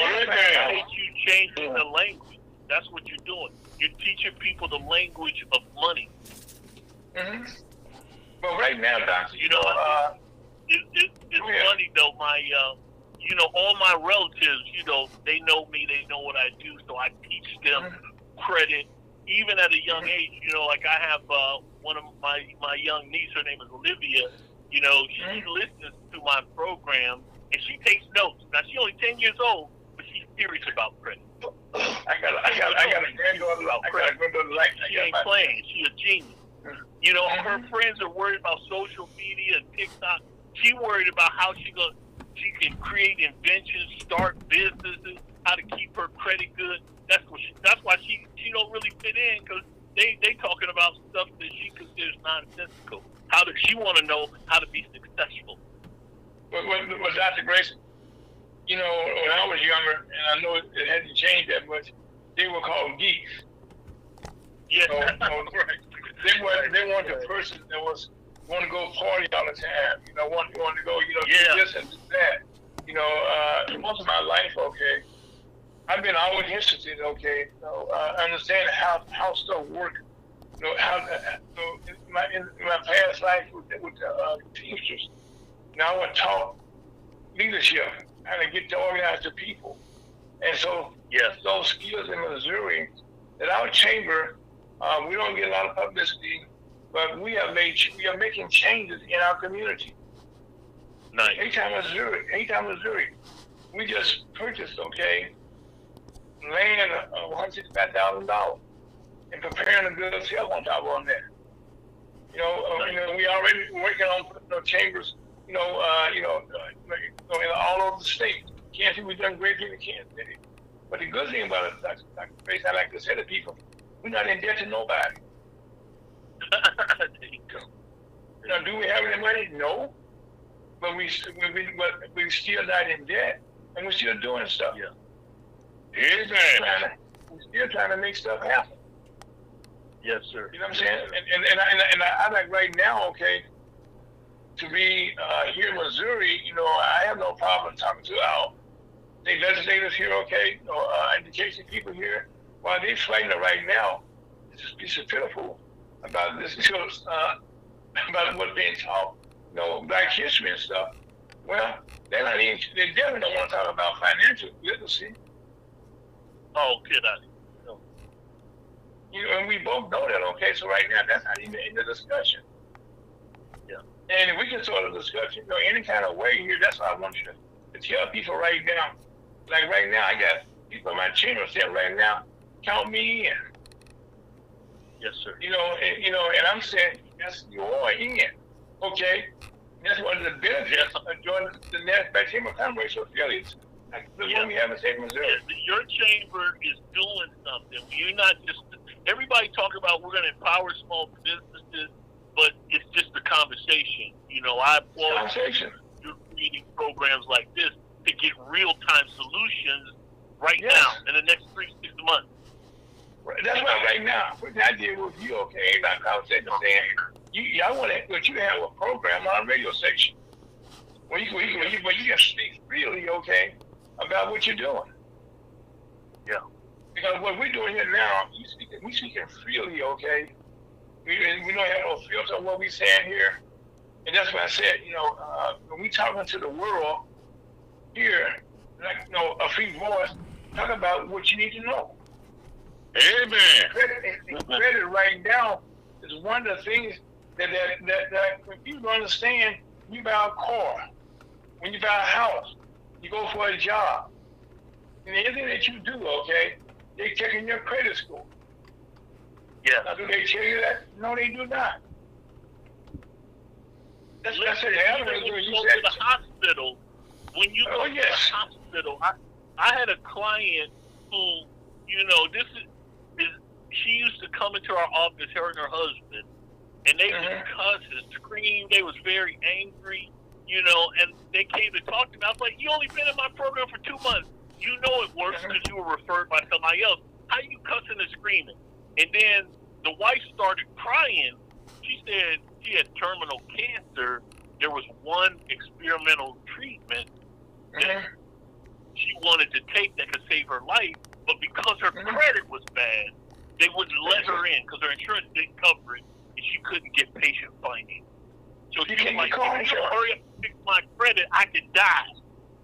hate you changing the language. That's what you're doing. You're teaching people the language of money. Mm-hmm. But right now, Doctor, it's funny though. All my relatives, they know me, they know what I do, so I teach them credit, even at a young age. Like I have one of my young niece, her name is Olivia. She listens to my program and she takes notes. Now she's only 10 years old, but she's serious about credit. I got a granddaughter. I got a granddaughter like that. She ain't playing. She a genius. You know, her friends are worried about social media and TikTok. She worried about how she can create inventions, start businesses, how to keep her credit good. That's why she don't really fit in, because they talking about stuff that she considers nonsensical. She want to know how to be successful. But Dr. Grayson, you know, when I was younger, and I know it hasn't changed that much, they were called geeks. Yeah, right. They weren't the person that was want to go party all the time. You know, want to go, you know, do this and do that. You know, most of my life, okay, I've been always interested, okay, so understand how stuff works. You know, in my past life with teachers, you know, I would talk leadership, how to get to organize the people. And so, those skills in Missouri, at our chamber, we don't get a lot of publicity, but we are making changes in our community. Nice. Anytime Missouri, we just purchased, okay, land of $165,000 and preparing to build a cell on top on that. You know, we already working on chambers, in all over the state. Kansas, we've done great things in Kansas City. But the good thing about it, Dr. Grace, I like to say to people, we're not in debt to nobody. There you go. Now, do we have any money? No. But we're still not in debt, and we're still doing stuff. Yeah. We're still trying to make stuff happen. Yes, sir. You know what I'm saying? And I like right now, okay, to be here in Missouri, you know, I have no problem talking to our state legislators here, okay, education people here. While they're fighting it right now, it's just piece of pitiful about this, about what's being taught, you know, Black history and stuff. Well, they definitely don't want to talk about financial literacy. Oh, get out of here. No. You know, and we both know that, okay? So right now, that's not even in the discussion. Yeah. And if we can sort of discussion, you know, any kind of way here, that's what I want you to tell people right now. Like right now, I got people in my chamber saying right now, count me in. Yes, sir. You know, and I'm saying, yes, you are in. Okay? That's one of the benefits of joining the NASDAQ Chamber of Commerce affiliates. The one we have in state Missouri. Your chamber is doing something. You're not just, everybody talk about we're going to empower small businesses, but it's just a conversation. You know, I applaud you're creating programs like this to get real-time solutions now in the next 3 to 6 months. That's why right now, what I did with you, okay, like I was saying, I want you to have a program on a radio station where you can speak freely, okay, about what you're doing. Yeah. Because what we're doing here now, we speaking freely, okay. We don't have no filter on what we saying here, and that's why I said, you know, when we talking to the world here, like, you know, a free voice, talk about what you need to know. Amen. Credit right now is one of the things that when people understand, you buy a car, when you buy a house, you go for a job, and anything that you do, okay, they're checking your credit score. Yeah. Now, do they tell you that? No, they do not. That's what I said. When you go to the hospital, I had a client who, you know, she used to come into our office, her and her husband, and they would cuss and scream. They was very angry, you know, and they came to talk to me. I was like, you only been in my program for 2 months. You know it works because you were referred by somebody else. How you cussing and screaming? And then the wife started crying. She said she had terminal cancer. There was one experimental treatment that she wanted to take that could save her life, but because her credit was bad, they wouldn't let her in because her insurance didn't cover it, and she couldn't get patient financing. So she was like, if you don't hurry up and fix my credit, I could die.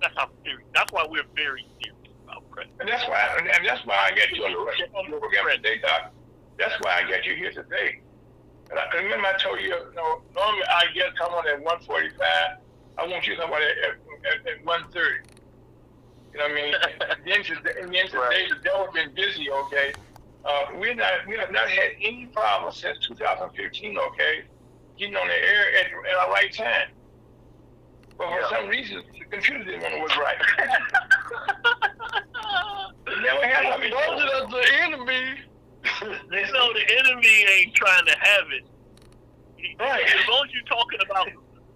That's how serious. That's why we're very serious about credit. And that's why I got you on the program today, Doc. That's why I got you here today. And I remember I told you, normally I come on at 1:45. I want you to come on at 1:30. You know what I mean? then today the devil's been busy, okay? We have not had any problems since 2015, okay? Getting on the air at the right time. But for some reason, the computer didn't want to work right. It never had I mean, that's the enemy. They know the enemy ain't trying to have it. Right. As long as you're talking about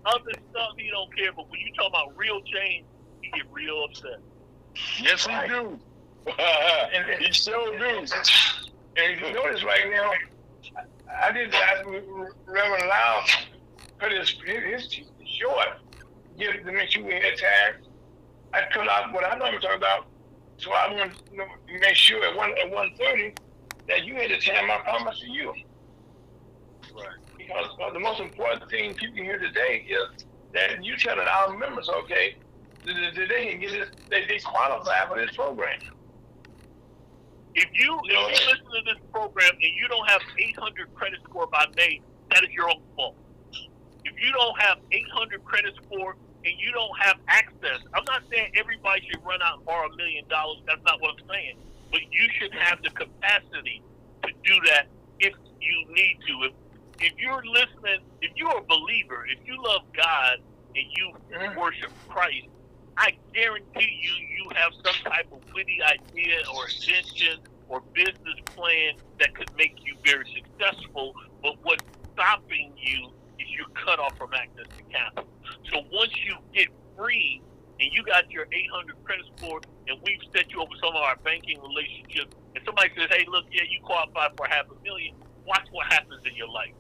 other stuff, he don't care. But when you talk about real change, he get real upset. Yes, he do. He sure do. And if you notice right now, I did ask Reverend Lyles cut his teeth short, to make sure we had time. I cut out what I normally talk about, so I want to make sure at 1:30 that you had the time I promised to you. Right. Because the most important thing people hear today is that you telling our members, okay, that they can get this, they qualify for this program. If you listen to this program and you don't have 800 credit score by May, that is your own fault. If you don't have 800 credit score and you don't have access, I'm not saying everybody should run out and borrow $1 million. That's not what I'm saying. But you should have the capacity to do that if you need to. If you're listening, if you're a believer, if you love God and you worship Christ, I guarantee you have some type of witty idea or invention or business plan that could make you very successful. But what's stopping you is you're cut off from access to capital. So once you get free and you got your 800 credit score and we've set you over some of our banking relationships, and somebody says, hey, look, yeah, you qualify for $500,000, watch what happens in your life.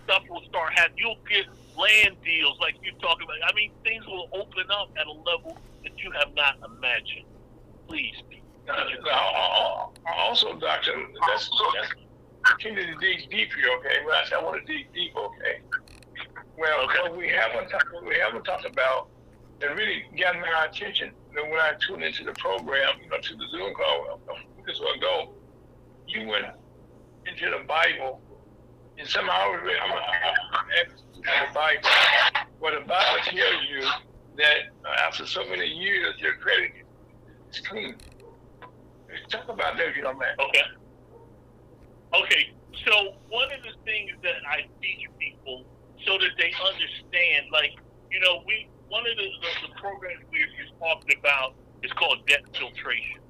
Stuff will start happening. You'll get land deals like you're talking about. I mean, things will open up at a level that you have not imagined. Please. Also, Doctor, that's continue to dig deep here, okay? When I say I want to dig deep, okay? Well, what we haven't talked about that really got my attention when I tuned into the program, to the Zoom call a week ago, you went into the Bible, and somehow I'm the Bible, where the Bible tells you that after so many years, your credit is clean. Talk about that if you don't mind. Okay. So one of the things that I teach people so that they understand, one of the programs we just talked about is called debt filtration.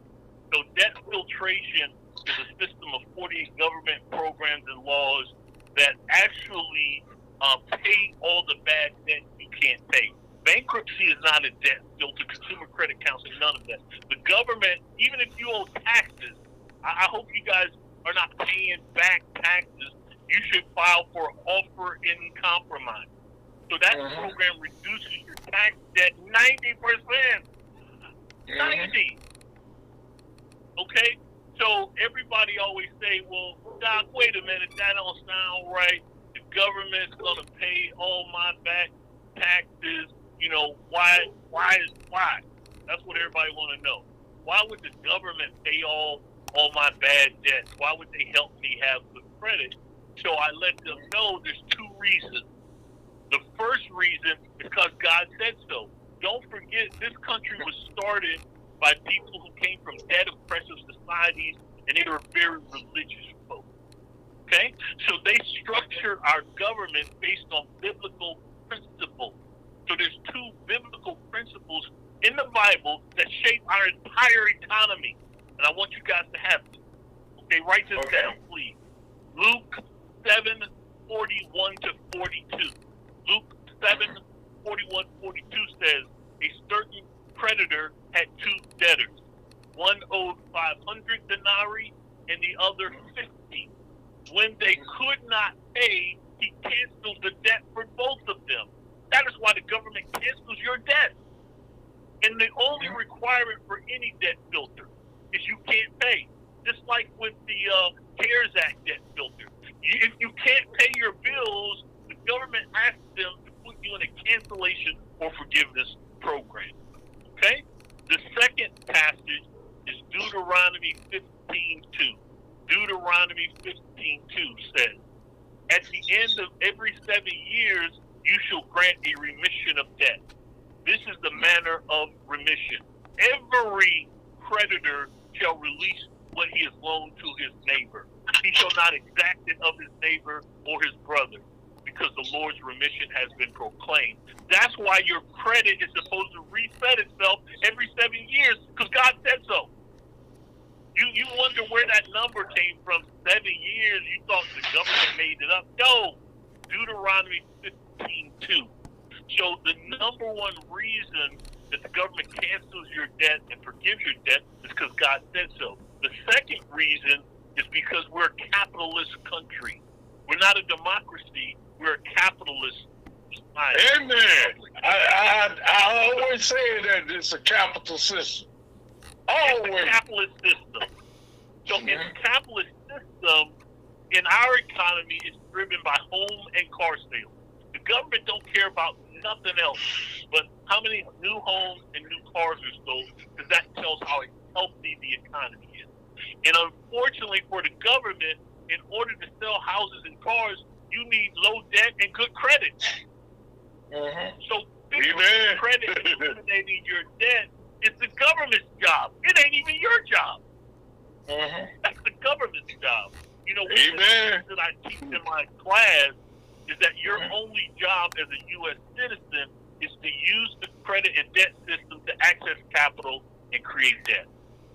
So debt filtration is a system of 48 government programs and laws that actually pay all the bad debt you can't pay. Bankruptcy is not a debt filter, consumer credit counseling, none of that. The government, even if you owe taxes, I hope you guys are not paying back taxes. You should file for offer in compromise. So that program reduces your tax debt 90%. 90. Okay? So everybody always say, well, Doc, wait a minute, that don't sound right. The government's going to pay all my back taxes. Why? That's what everybody want to know. Why would the government pay all my bad debts? Why would they help me have good credit? So I let them know there's two reasons. The first reason is because God said so. Don't forget, this country was started by people who came from debt-oppressive societies, and they were very religious folk. Okay? So they structured our government based on biblical principles. So there's two biblical principles in the Bible that shape our entire economy. And I want you guys to have it. Okay, write this down, please. Luke 7:41 to 42. Luke 7:41-42 says, a certain creditor had two debtors. One owed 500 denarii and the other 50. When they could not pay, he canceled the debt for both of them. That is why the government cancels your debt. And the only requirement for any debt filter is you can't pay. Just like with the CARES Act debt filter. If you can't pay your bills, the government asks them to put you in a cancellation or forgiveness program. Okay? The second passage is Deuteronomy 15:2. Deuteronomy 15:2 says, at the end of every 7 years, you shall grant a remission of debt. This is the manner of remission. every creditor shall release what he has loaned to his neighbor. He shall not exact it of his neighbor or his brother, because the Lord's remission has been proclaimed. That's why your credit is supposed to reset itself every 7 years, because God said so. You wonder where that number came from, 7 years. You thought the government made it up. No, Deuteronomy 15:2. So the number one reason that the government cancels your debt and forgives your debt is because God said so. The second reason is because we're a capitalist country. We're not a democracy. We're a capitalist society. Amen. I always say that it's a capital system. Always. It's a capitalist system. So in the capitalist system, in our economy, it's driven by home and car sales. The government don't care about nothing else but how many new homes and new cars are sold, because that tells how healthy the economy is. And unfortunately for the government, in order to sell houses and cars, you need low debt and good credit. So fixing credit and eliminating your debt is the government's job. It ain't even your job. That's the government's job. You know, one of the things that I teach in my class is that your only job as a U.S. citizen is to use the credit and debt system to access capital and create debt.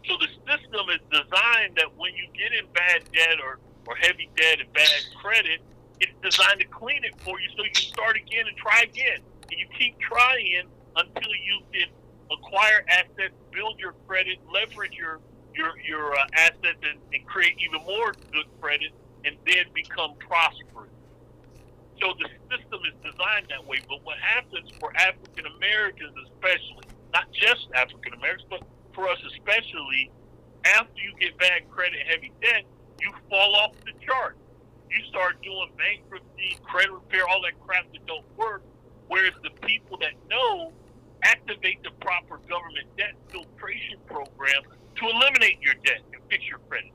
So the system is designed that when you get in bad debt or heavy debt and bad credit, it's designed to clean it for you so you can start again and try again. And you keep trying until you can acquire assets, build your credit, leverage your assets, and create even more good credit, and then become prosperous. So the system is designed that way. But what happens for African Americans especially, not just African Americans, but for us especially, after you get bad credit, heavy debt, you fall off the chart. You start doing bankruptcy, credit repair, all that crap that don't work, whereas the people that know activate the proper government debt filtration program to eliminate your debt and fix your credit.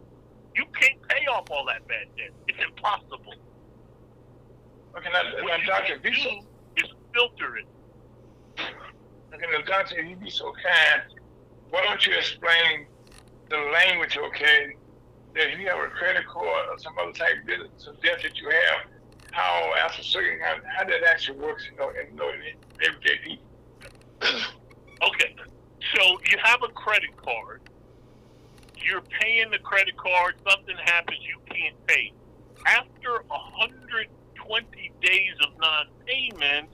You can't pay off all that bad debt. It's impossible. Okay, now Doctor, is filter it. Okay, now Doctor, if you be so kind, why don't you explain the language, okay, that if you have a credit card or some other type of business, some debt that you have, how after certain how that actually works, in everyday people. Okay, so you have a credit card. You're paying the credit card. Something happens, you can't pay. After 120 days of non-payment,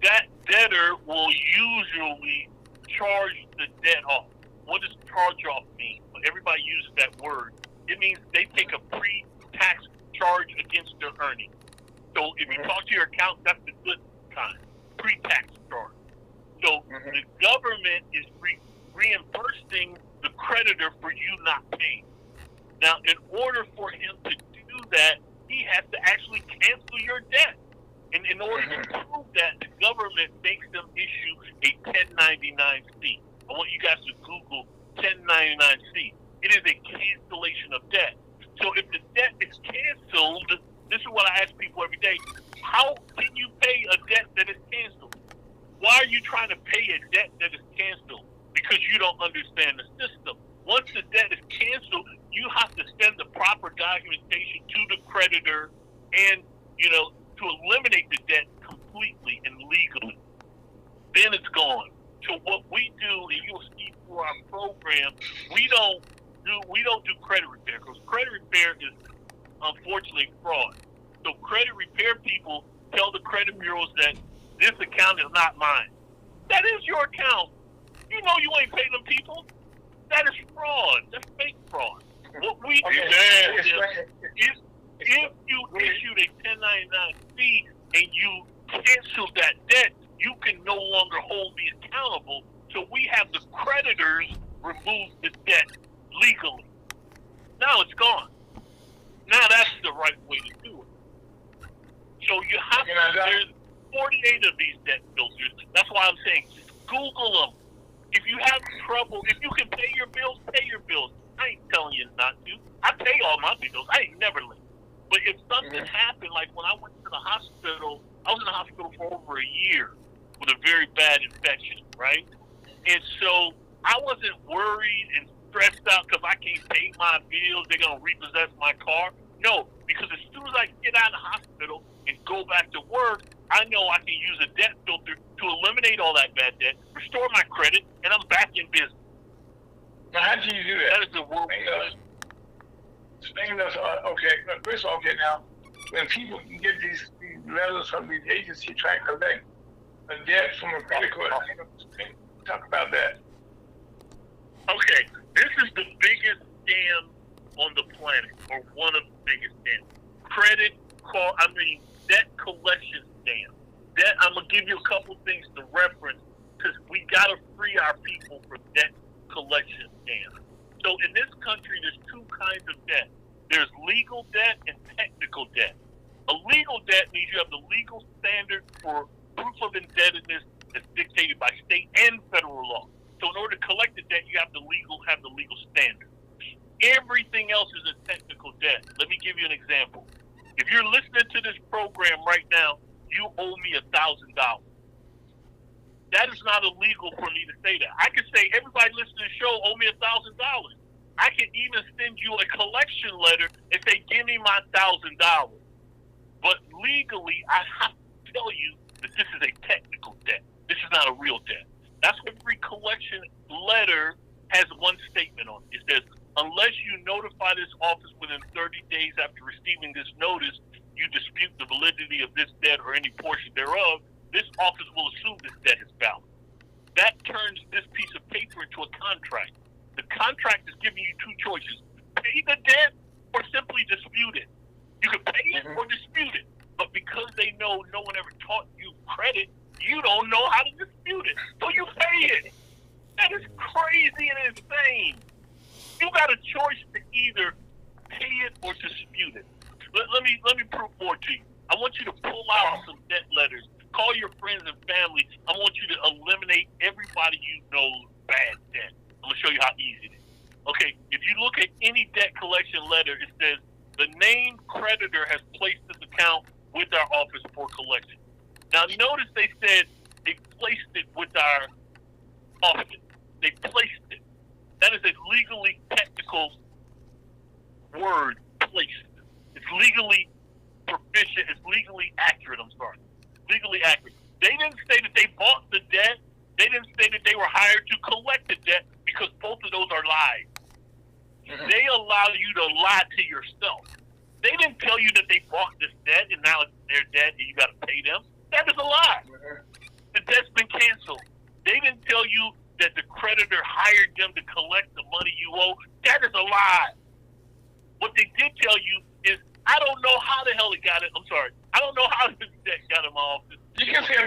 that debtor will usually charge the debt off. What does charge off mean? Everybody uses that word. It means they take a pre-tax charge against their earnings. So if you talk to your accountant, that's the good kind, pre-tax charge. So the government is reimbursing the creditor for you not paying. Now, in order for him to do that, he has to actually cancel your debt. And in order to prove that, the government makes them issue a 1099-C. I want you guys to Google 1099-C. It is a cancellation of debt. So if the debt is canceled, this is what I ask people every day. How can you pay a debt that is canceled? Why are you trying to pay a debt that is canceled? Because you don't understand the system. Once the debt is canceled, you have to send the proper documentation to the creditor and, to eliminate the debt completely and legally. Then it's gone. So what we do, and you'll see through our program, we don't do credit repair, because credit repair is unfortunately fraud. So credit repair people tell the credit bureaus that this account is not mine. That is your account. You know you ain't paying them people. That is fraud. That's fake fraud. What we do is if you issued a 1099-C and you canceled that debt, you can no longer hold me accountable. So we have the creditors remove the debt legally. Now it's gone. Now that's the right way to do it. So you have there's 48 of these debt filters. That's why I'm saying just Google them. If you have trouble, if you can pay your bills, pay your bills. I ain't telling you not to. I pay all my bills. I ain't never late. But if something happened, like when I went to the hospital, I was in the hospital for over a year with a very bad infection, right? And so I wasn't worried and stressed out because I can't pay my bills. They're going to repossess my car. No, because as soon as I get out of the hospital and go back to work, I know I can use a debt filter to eliminate all that bad debt, restore my credit, and I'm back in business. Now, how do you do that? That is the world. Explain us. Okay, first of all, okay, now, when people get these letters from these agencies trying to collect a debt from a credit card, talk about that. Okay, this is the biggest scam on the planet, or one of the biggest scams. Debt collection scam. I'm gonna give you a couple things to reference because we gotta free our people from debt collection scams. So in this country, there's two kinds of debt. There's legal debt and technical debt. A legal debt means you have the legal standard for proof of indebtedness that's dictated by state and federal law. So in order to collect the debt, you have the legal standard. Everything else is a technical debt. Let me give you an example. If you're listening to this program right now, you owe me $1,000. That is not illegal for me to say that. I can say everybody listening to the show owe me $1,000. I can even send you a collection letter and say, give me my $1,000. But legally, I have to tell you that this is a technical debt. This is not a real debt. That's what every collection letter has one statement on it. It says, unless you notify this office within 30 days after receiving this notice, you dispute the validity of this debt or any portion thereof, this office will assume this debt is valid. That turns this piece of paper into a contract. The contract is giving you two choices: pay the debt or simply dispute it. You can pay it or dispute it, but because they know no one ever taught you credit, you don't know how to dispute it, so you pay it. That is crazy and insane. You got a choice to either pay it or dispute it. Let me prove more to you. I want you to pull out some debt letters. Call your friends and family. I want you to eliminate everybody you know's bad debt. I'm gonna show you how easy it is. Okay, if you look at any debt collection letter, it says the named creditor has placed this account with our office for collection. Now notice they said they placed it with our office. They placed it. That is a legally technical word, placed. It's legally proficient. It's legally accurate. Legally accurate. They didn't say that they bought the debt. They didn't say that they were hired to collect the debt, because both of those are lies. They allow you to lie to yourself. They didn't tell you that they bought this debt and now it's their debt and you got to pay them. That is a lie. The debt's been canceled. They didn't tell you that the creditor hired them to collect the money you owe. That is a lie. What they did tell you is, I don't know how the hell it got it. I'm sorry. I don't know how this debt got in my office. You can say,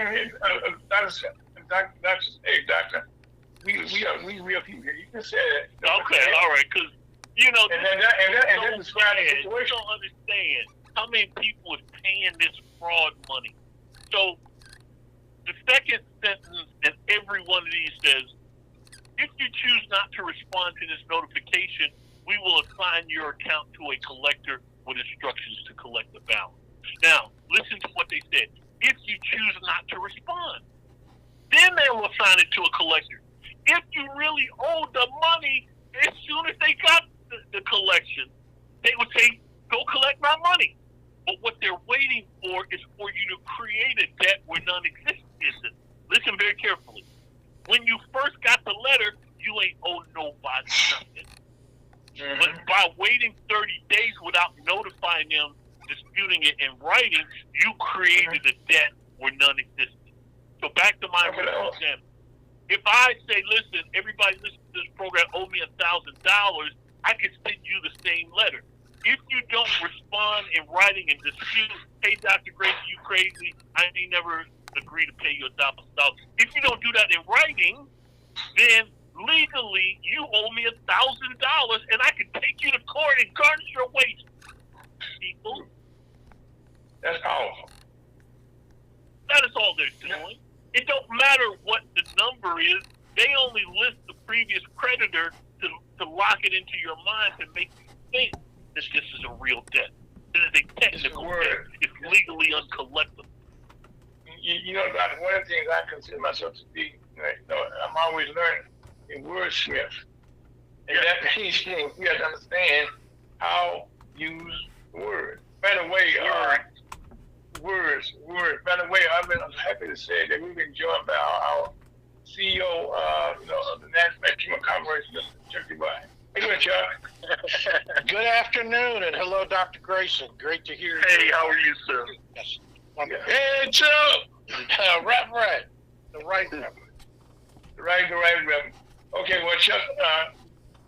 doctor, we real people here. You can say that. Okay, all right, because, you know, and that describes the you situation. don't understand how many people is paying this fraud money. So the second sentence in every one of these says, if you choose not to respond to this notification, we will assign your account to a collector with instructions to collect the balance. Now, listen to what they said. If you choose not to respond, then they will assign it to a collector. If you really owe the money, as soon as they got the collection, they would say, go collect my money. But what they're waiting for is for you to create a debt where none exists. Listen very carefully. When you first got the letter, you ain't owe nobody nothing. But by waiting 30 days without notifying them, disputing it in writing, you created a debt where none existed. So back to my original example. If I say, listen, everybody listening to this program owe me $1,000, I can send you the same letter. If you don't respond in writing and dispute, hey, Dr. Gracie, you crazy, I ain't never agree to pay you $1,000. If you don't do that in writing, then legally you owe me $1,000, and I can take you to court and garnish your wages. People, that's awful. that is all they're doing. It don't matter what the number is. They only list the previous creditor to lock it into your mind to make you think that this is a real debt. This is a technical debt. It's legally uncollectible. You know, Doctor, one of the things I consider myself to be Right? No, I'm always learning in wordsmith. And that means you have to understand how to use words. By the way, words. By the way, I'm happy to say that we've been joined by our CEO, of the National Chamber of Commerce, Mr. Chuck DeBow. How you doing, Chuck? Good afternoon, and hello, Dr. Grayson. Great to hear you. Hey, how are you, sir? Yes. Hey, Chuck! Right. The right number. Right, Reverend. Okay, well, Chuck,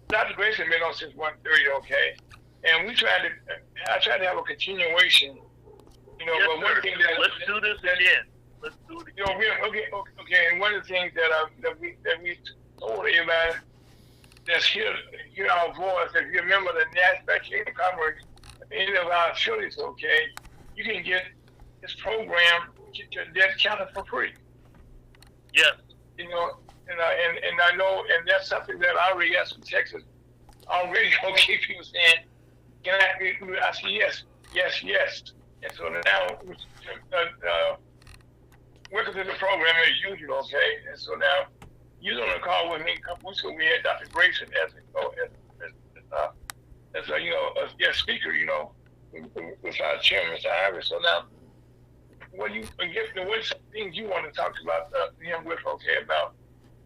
Dr. Grayson been on since 1:30, okay? And I tried to have a continuation, Yes, but one sir. thing that... Let's do this again. Let's do it again. Okay, and one of the things that we told everybody that's hear our voice, if you remember the National Chamber of Commerce, any of our affiliates, okay, you can get this program, get your debt counted for free. Yes. And I know, and that's something that I already asked from Texas already. Okay, people saying, "Can I?" I said, yes. And so now, working through the program as usual. Okay, and so now you on the call with me a couple weeks ago. We had Dr. Grayson as a guest speaker. With our chairman, Mr. Iris. So now, what some things you want to talk about him with? Okay, about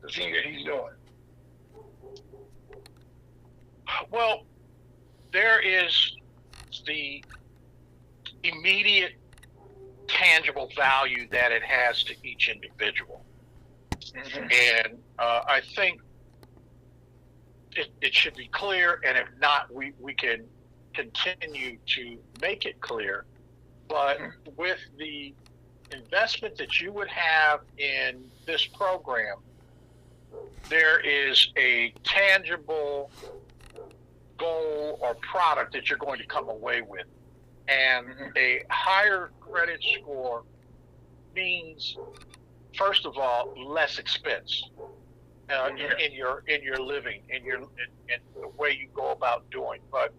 the thing that he's doing. Well, there is the immediate tangible value that it has to each individual. Mm-hmm. And I think it should be clear, and if not, we can continue to make it clear. But with the investment that you would have in this program, there is a tangible goal or product that you're going to come away with. And a higher credit score means, first of all, less expense in your living, in the way you go about doing. But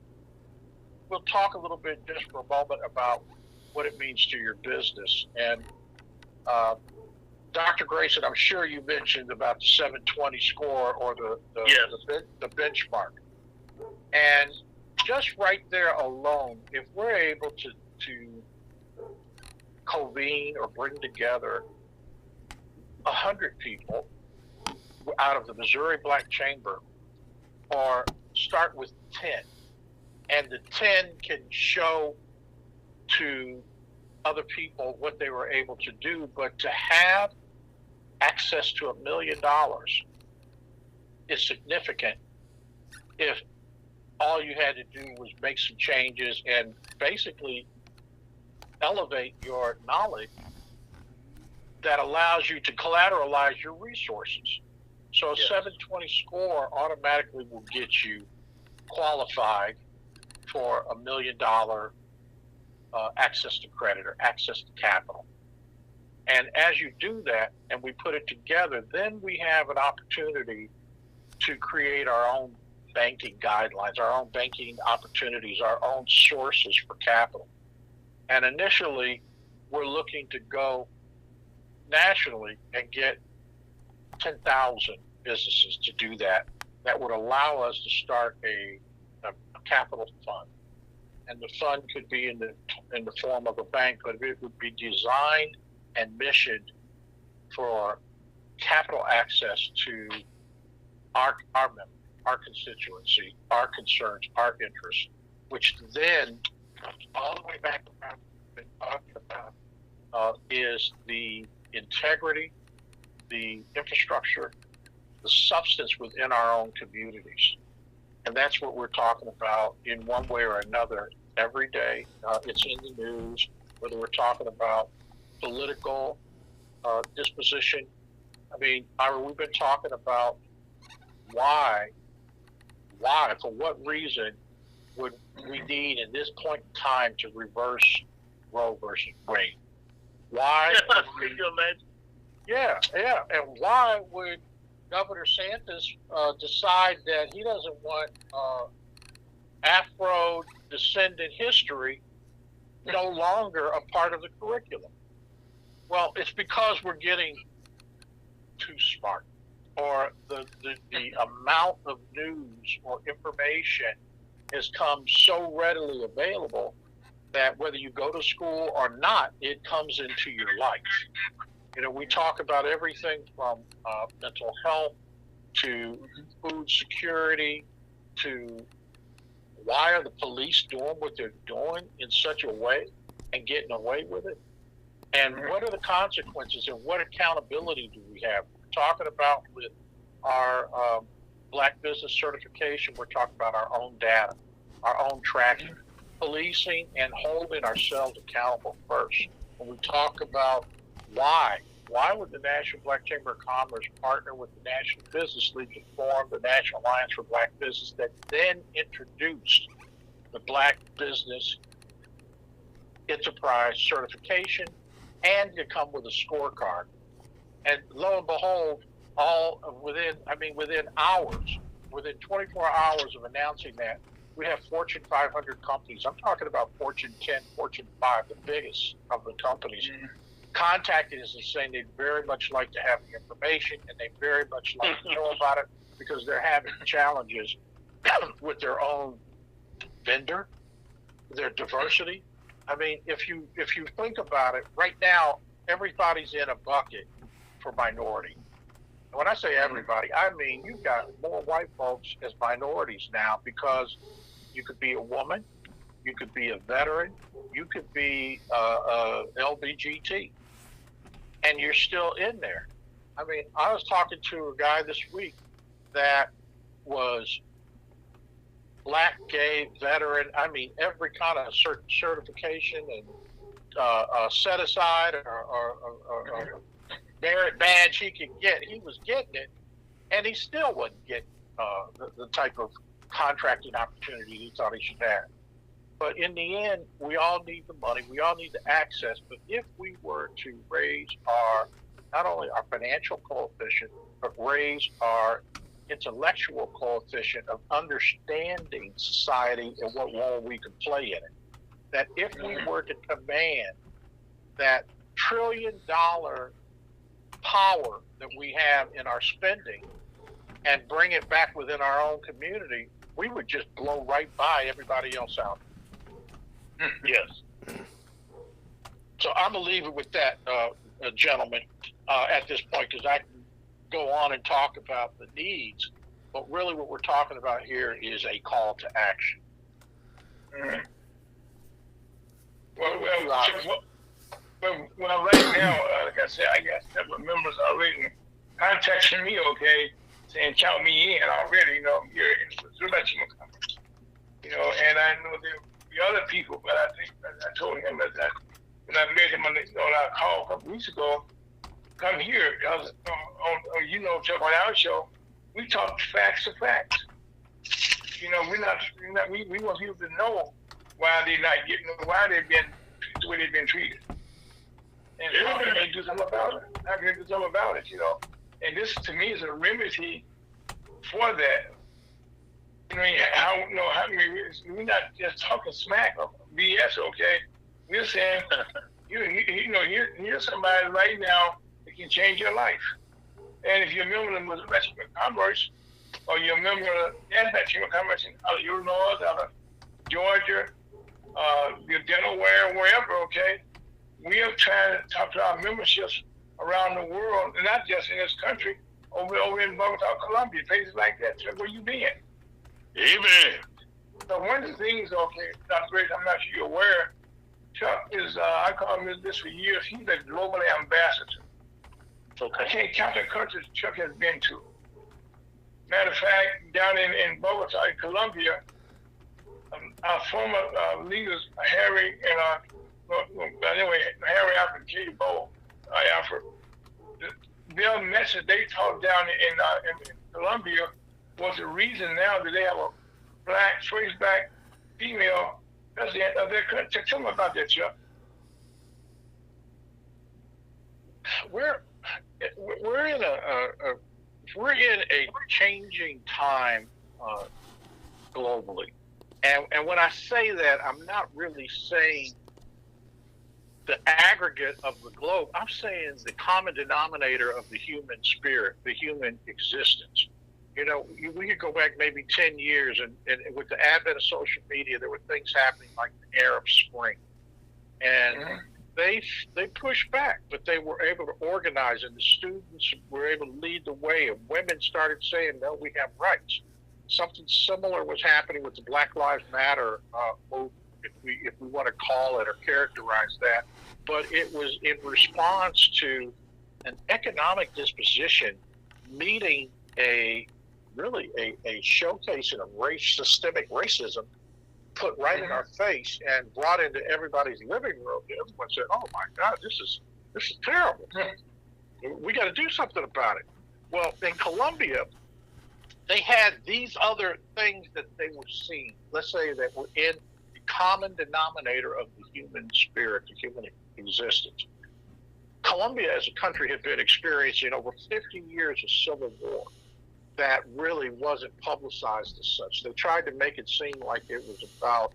we'll talk a little bit just for a moment about what it means to your business. And Dr. Grayson, I'm sure you mentioned about the 720 score or the benchmark. And just right there alone, if we're able to convene or bring together 100 people out of the Missouri Black Chamber, or start with 10, and the 10 can show to other people what they were able to do, but to have access to $1 million is significant if all you had to do was make some changes and basically elevate your knowledge that allows you to collateralize your resources. So a 720 score automatically will get you qualified for $1 million access to credit or access to capital. And as you do that and we put it together, then we have an opportunity to create our own banking guidelines, our own banking opportunities, our own sources for capital. And initially, we're looking to go nationally and get 10,000 businesses to do that. That would allow us to start a capital fund. And the fund could be in the form of a bank, but it would be designed and missioned for capital access to our members, our constituency, our concerns, our interests, which then, all the way back to what we've been talking about, is the integrity, the infrastructure, the substance within our own communities. And that's what we're talking about in one way or another every day. It's in the news, whether we're talking about political disposition. I mean, Ira, we've been talking about why, for what reason would we need in this point in time to reverse Roe versus Wade? Why? And why would Governor Santos decide that he doesn't want Afro-descendant history no longer a part of the curriculum? Well, it's because we're getting too smart, or the amount of news or information has come so readily available that whether you go to school or not, it comes into your life. You know, we talk about everything from mental health to food security to why are the police doing what they're doing in such a way and getting away with it? And what are the consequences and what accountability do we have? We're talking about with our Black business certification, we're talking about our own data, our own tracking, policing and holding ourselves accountable first. When we talk about why would the National Black Chamber of Commerce partner with the National Business League to form the National Alliance for Black Business that then introduced the Black Business Enterprise certification and to come with a scorecard? And lo and behold, within hours, within 24 hours of announcing that, we have Fortune 500 companies. I'm talking about Fortune 10, Fortune 5, the biggest of the companies, contacting us and saying they'd very much like to have the information and they very much like to know about it because they're having challenges with their own vendor, their diversity. I mean, if you think about it, right now, everybody's in a bucket for minority. And when I say everybody, I mean you've got more white folks as minorities now because you could be a woman, you could be a veteran, you could be LBGT, and you're still in there. I mean, I was talking to a guy this week that was Black, gay, veteran, I mean, every kind of certification and set aside or merit badge he could get, he was getting it, and he still wasn't getting the type of contracting opportunity he thought he should have. But in the end, we all need the money, we all need the access, but if we were to raise not only our financial coefficient, but raise our intellectual coefficient of understanding society and what role we could play in it, that if we were to command that $1 trillion power that we have in our spending and bring it back within our own community, we would just blow right by everybody else out. Yes. So I'm going to leave it with that, gentlemen, at this point, because I can go on and talk about the needs, but really what we're talking about here is a call to action. Well, right now, like I said, I got several members already contacting me, okay, saying count me in already, you know, here in the election conference. You know, and I know there will be other people, but I think I told him that when I met him on our call a couple weeks ago, come here, I was on you know, Chuck, on our show, we talk facts to facts. You know, we want people to know why they're not getting, why they've been treated the way they've been treated. And how can they do something about it? How can they do something about it, you know? And this, to me, is a remedy for that. I mean, we're not just talking smack or BS, okay? We're saying, here's somebody right now that can change your life. And if you're a member of the Missouri Chamber of Commerce, or you're a member of the National Chamber of Commerce out of Illinois, out of Georgia, Delaware, wherever, okay? We are trying to talk to our memberships around the world, and not just in this country, over in Bogota, Colombia, places like that. So where you been? Amen. So one of the things, okay, Dr. Grace, I'm not sure you're aware, Chuck is, I call him this for years, he's a global ambassador. Okay. I can't count the countries Chuck has been to. Matter of fact, down in Bogota, in Colombia, our former leaders, Harry and Harry Alfred DeBow, Alfred, their message they taught down in Colombia was the reason now that they have a first black female president of their country. Tell me about that, Chuck. We're in a changing time globally, and when I say that, I'm not really saying the aggregate of the globe. I'm saying the common denominator of the human spirit, the human existence. You know, we could go back maybe 10 years, and with the advent of social media, there were things happening like the Arab Spring. And they pushed back, but they were able to organize, and the students were able to lead the way, and women started saying, no, we have rights. Something similar was happening with the Black Lives Matter movement, if we want to call it or characterize that. But it was in response to an economic disposition meeting a showcasing of systemic racism put right in our face and brought into everybody's living room. Everyone said, oh my God, this is terrible. We got to do something about it. Well, in Colombia, they had these other things that they were seeing, let's say, that were in the common denominator of the human spirit, the human existence. Colombia as a country had been experiencing over 50 years of civil war that really wasn't publicized as such. They tried to make it seem like it was about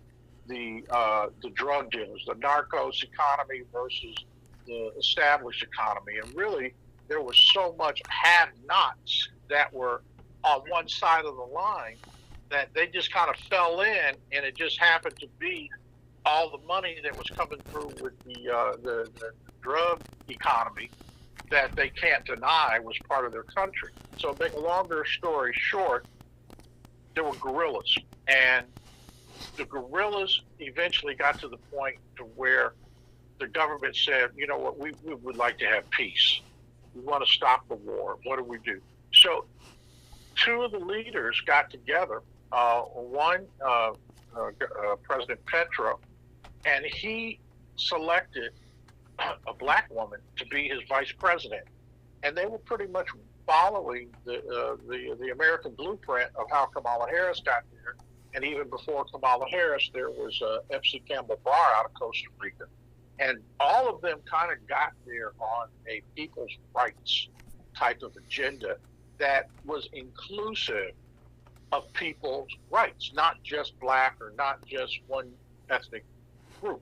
the drug dealers, the narcos economy versus the established economy. And really, there was so much have-nots that were on one side of the line that they just kind of fell in, and it just happened to be all the money that was coming through with the drug economy that they can't deny was part of their country. So to make a longer story short, there were guerrillas, and the guerrillas eventually got to the point to where the government said, you know what, we would like to have peace. We want to stop the war. What do we do? So two of the leaders got together, President Petro, and he selected a black woman to be his vice president, and they were pretty much following the American blueprint of how Kamala Harris got there. And even before Kamala Harris, there was F.C. Campbell Barr out of Costa Rica, and all of them kind of got there on a people's rights type of agenda that was inclusive of people's rights, not just black or not just one ethnic group.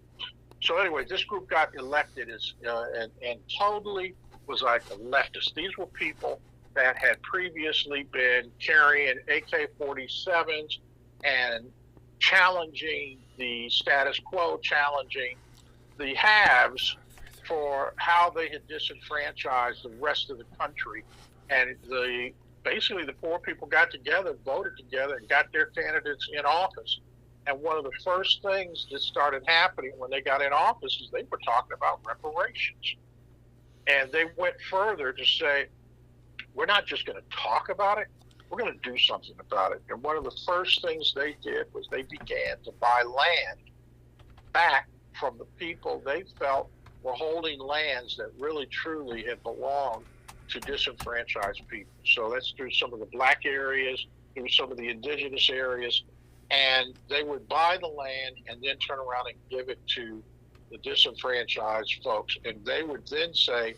So anyway, this group got elected as and totally was like a leftist. These were people that had previously been carrying AK-47s and challenging the status quo, challenging the haves for how they had disenfranchised the rest of the country. And basically the poor people got together, voted together, and got their candidates in office. And one of the first things that started happening when they got in office is they were talking about reparations. And they went further to say, we're not just going to talk about it, we're going to do something about it. And one of the first things they did was they began to buy land back from the people they felt were holding lands that really truly had belonged to disenfranchised people. So that's through some of the black areas, through some of the indigenous areas. And they would buy the land and then turn around and give it to the disenfranchised folks. And they would then say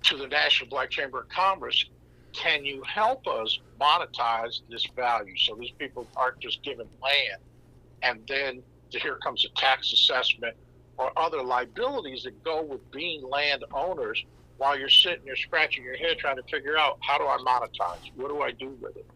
to the National Black Chamber of Commerce, can you help us monetize this value? So these people aren't just given land and then here comes a tax assessment or other liabilities that go with being landowners while you're sitting there scratching your head trying to figure out, how do I monetize? What do I do with it?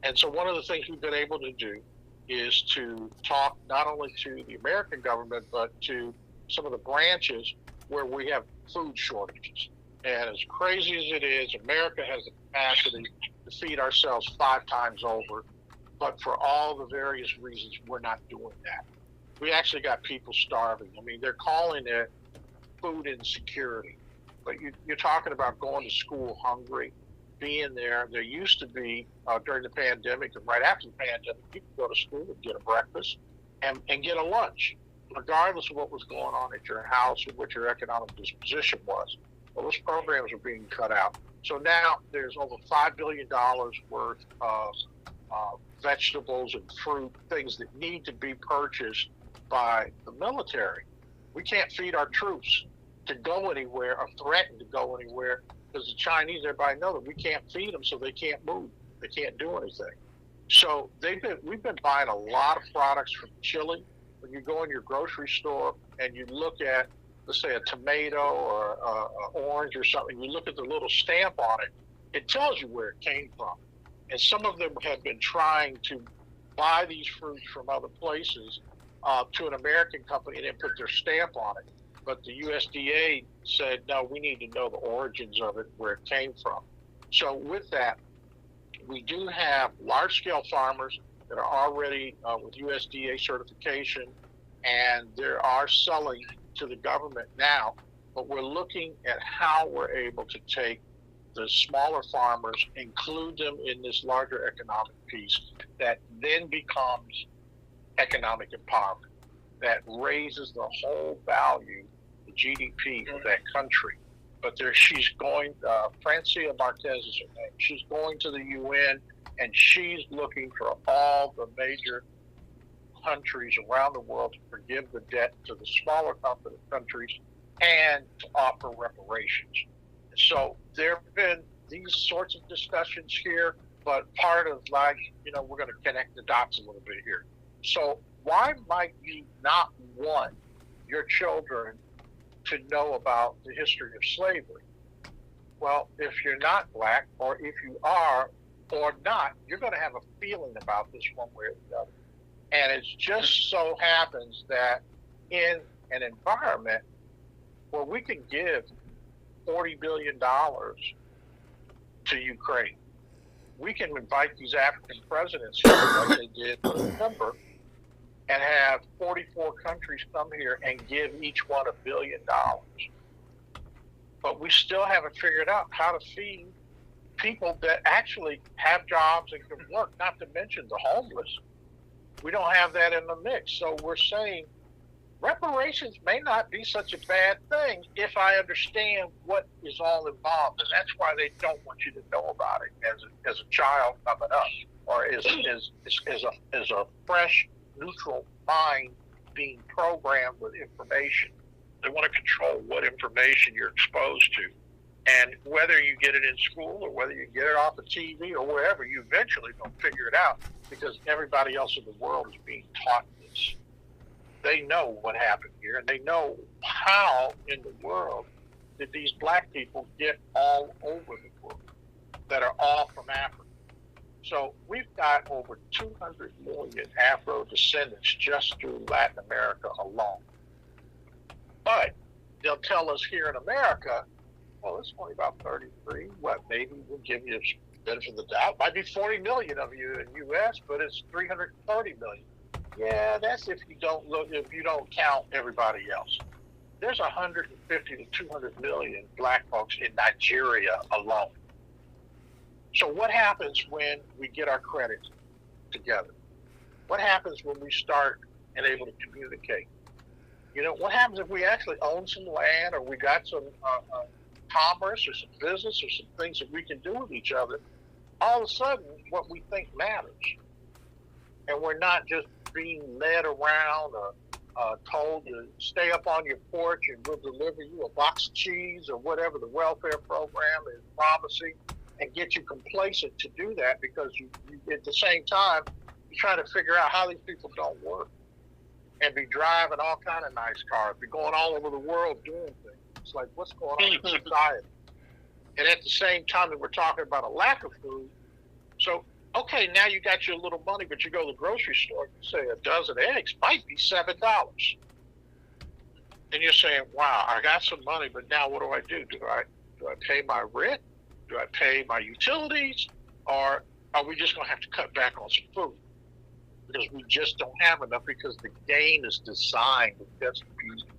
And so one of the things we've been able to do is to talk not only to the American government, but to some of the branches where we have food shortages. And as crazy as it is, America has the capacity to feed ourselves 5 times over. But for all the various reasons, we're not doing that. We actually got people starving. I mean, they're calling it food insecurity. But you're talking about going to school hungry, being there. There used to be, during the pandemic and right after the pandemic, you could go to school and get a breakfast and get a lunch, regardless of what was going on at your house or what your economic disposition was. Well, those programs are being cut out. So now there's over $5 billion worth of vegetables and fruit, things that need to be purchased by the military. We can't feed our troops to go anywhere or threaten to go anywhere because the Chinese, everybody knows that we can't feed them, so they can't move. They can't do anything. So we've been buying a lot of products from Chile. When you go in your grocery store and you look at let's say a tomato or a orange or something, you look at the little stamp on it, it tells you where it came from. And some of them have been trying to buy these fruits from other places to an American company and then put their stamp on it. But the USDA said, no, we need to know the origins of it, where it came from. So with that, we do have large-scale farmers that are already with USDA certification, and they are selling to the government now. But we're looking at how we're able to take the smaller farmers, include them in this larger economic piece that then becomes economic empowerment, that raises the whole value, the GDP of that country. But she's going, Francia Marquez is her name. She's going to the UN, and she's looking for all the major countries around the world to forgive the debt to the smaller countries and to offer reparations. So there have been these sorts of discussions here, but part of we're going to connect the dots a little bit here. So why might you not want your children to know about the history of slavery? Well, if you're not black, or if you are or not, you're going to have a feeling about this one way or the other. And it just so happens that in an environment where we can give $40 billion to Ukraine, we can invite these African presidents here, like they did in November, and have 44 countries come here and give each one $1 billion. But we still haven't figured out how to feed people that actually have jobs and can work, not to mention the homeless. We don't have that in the mix. So we're saying reparations may not be such a bad thing if I understand what is all involved. And that's why they don't want you to know about it as a child coming up, or as a fresh, neutral mind being programmed with information. They want to control what information you're exposed to. And whether you get it in school or whether you get it off of TV or wherever, you eventually don't figure it out because everybody else in the world is being taught this. They know what happened here, and they know how in the world did these black people get all over the world that are all from Africa. So we've got over 200 million Afro descendants just through Latin America alone. But they'll tell us here in America, well, it's only about 33. Maybe we'll give you a benefit of the doubt. Might be 40 million of you in the U.S., but it's 330 million. Yeah, that's if you don't count everybody else. There's 150 to 200 million black folks in Nigeria alone. So what happens when we get our credit together? What happens when we start and able to communicate? What happens if we actually own some land, or we got some commerce or some business or some things that we can do with each other? All of a sudden, what we think matters. And we're not just being led around or told to stay up on your porch and we'll deliver you a box of cheese or whatever the welfare program is promising, and get you complacent to do that because you at the same time, you're trying to figure out how these people don't work and be driving all kind of nice cars, be going all over the world doing things. It's like, what's going on in society? And at the same time that we're talking about a lack of food, so, okay, now you got your little money, but you go to the grocery store and say a dozen eggs might be $7. And you're saying, wow, I got some money, but now what do I do? Do I pay my rent? Do I pay my utilities? Or are we just going to have to cut back on some food? Because we just don't have enough, because the game is designed with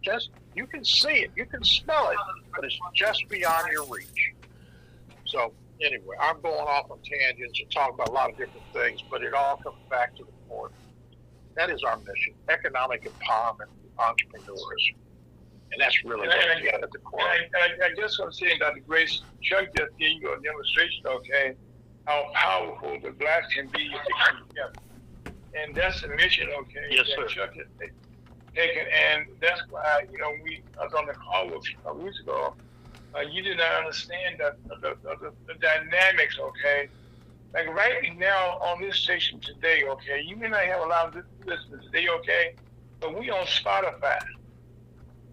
just you can see it, you can smell it, but it's just beyond your reach. So anyway, I'm going off on tangents and talking about a lot of different things, but it all comes back to the point. That is our mission: economic empowerment, entrepreneurs, and that's really what we got at the core. I guess I'm saying that the Grace Chuck just gave you a demonstration, okay, how powerful the blacks can be if they come together. And that's the mission, okay, yes, that sir. Chuck has taken. And that's why, I was on the call with you a few weeks ago. You did not understand the dynamics, okay? Like right now on this station today, okay, you may not have a lot of listeners today, okay, but we on Spotify.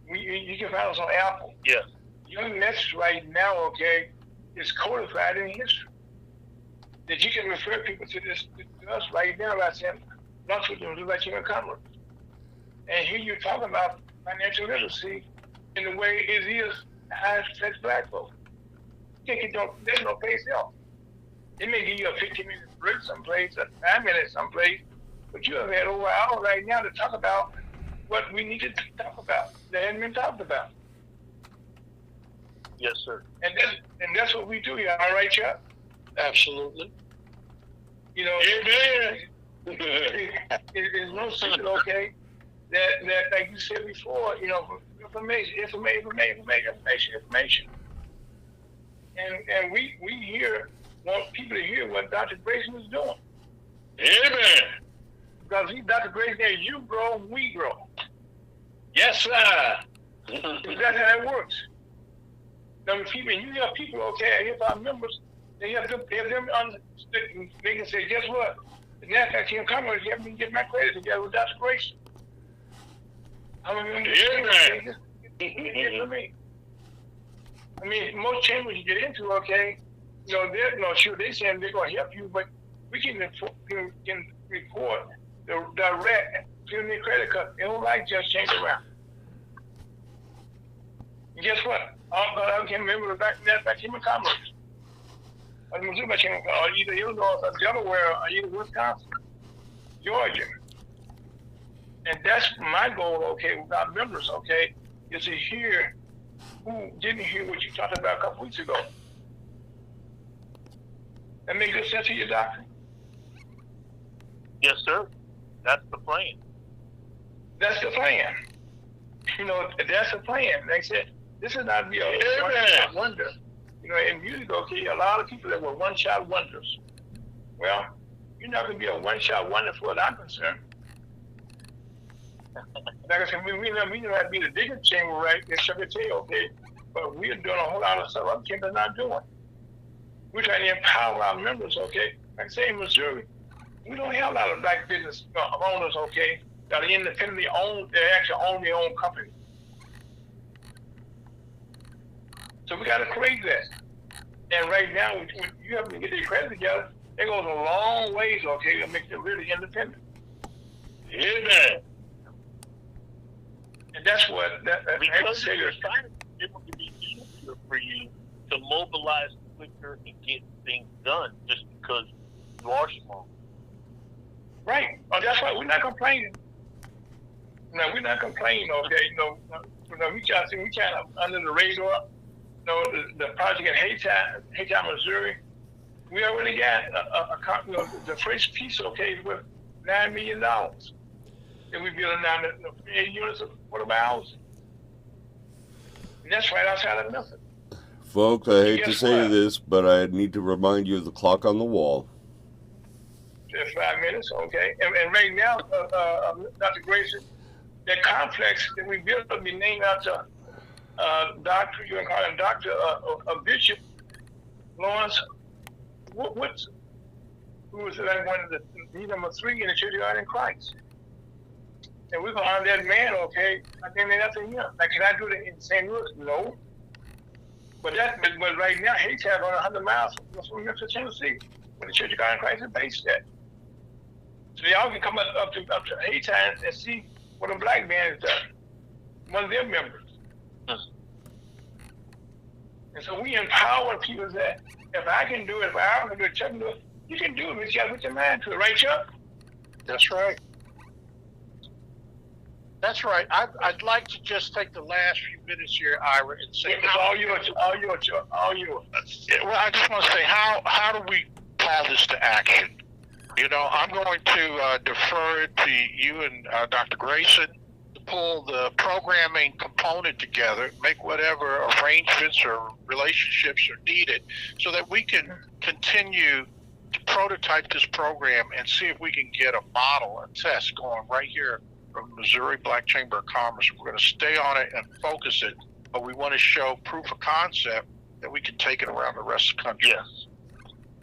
You can find us on Apple. Yes. Your message right now, okay, is codified in history. That you can refer people to this to us right now by saying, lunch with them, like you in commerce. And here you're talking about financial literacy in the way it is as black folks. There's no place else. It may give you a 15-minute break someplace, a 5 minutes someplace, but you have had over an hour right now to talk about what we needed to talk about that hadn't been talked about. Yes, sir. And that's what we do here, all right, Chuck? Absolutely. You know, it's no secret, okay, that like you said before, you know, information. And we want people to hear what Dr. Grayson is doing. Amen. Because Dr. Grayson said, you grow, we grow. Yes, sir. That's how it works. Now, people, you have people, okay, if our members, they have them understand. They can say, guess what? The NASDAQ team coming, you have me get my credit together with Dr. Grayson. I'm going to for me. I mean, most chambers you get into, okay, you know, they saying they're going to help you, but we can report the direct community credit card. It don't like just change around. And guess what? I can't remember the back team of commerce. Or either Illinois or Delaware or either Wisconsin, Georgia. And that's my goal, okay, with our members, okay, is to hear who didn't hear what you talked about a couple weeks ago. That make good sense to you, Doctor? Yes, sir. That's the plan. That's the plan. You know, that's the plan. Like I said, this is not be a one-shot wonder. You know, in music, okay, a lot of people that were one-shot wonders. Well, you're not going to be a one-shot wonder for what I'm concerned. Like I said, we don't have to be the biggest chamber, right? It's Secretary, okay? But we're doing a whole lot of stuff other chambers are not doing. We're trying to empower our members, okay? Like I say in Missouri, we don't have a lot of black business owners, okay, that are independently owned, they actually own their own company. So we got to create that. And right now, when you have to get their credit together, it goes a long ways, okay, to make them really independent. Amen. And that's what because you're trying, it will be easier for you to mobilize quicker and get things done just because you are small. Right. Oh, that's right. We're not complaining. No, we're not complaining, okay? We kind of under the radar. The project in Haytown, Missouri, we already got the first piece, okay, with $9 million. And we're building down the 8 units of affordable housing. And that's right outside of Memphis. Folks, I hate to say this, but I need to remind you of the clock on the wall. Just 5 minutes, okay. And right now, Dr. Grayson, that complex that we built will be named after Dr. You can call him Dr. Bishop Lawrence Woodson, who was like one of the number 3 in the Church of God in Christ. And we're going to honor that man, okay? I think that's him. Like, can I do it in St. Louis? No. But right now, Haytown on 100 miles from Memphis, Tennessee, where the Church of God in Christ is based at. So y'all can come up to Haytown and see what a black man has done. One of their members. And so we empower people that if I can do it, if I can do it, Chuck can do it, you can do it, but you got to put your mind to it, right, Chuck? That's right. That's right. I'd like to just take the last few minutes here, Ira, and say all yours. Yeah, well, I just want to say how do we call this to action? You know, I'm going to defer it to you and Dr. Grayson to pull the programming component together, make whatever arrangements or relationships are needed so that we can continue to prototype this program and see if we can get a model, a test going right here from Missouri Black Chamber of Commerce. We're going to stay on it and focus it, but we want to show proof of concept that we can take it around the rest of the country. Yes.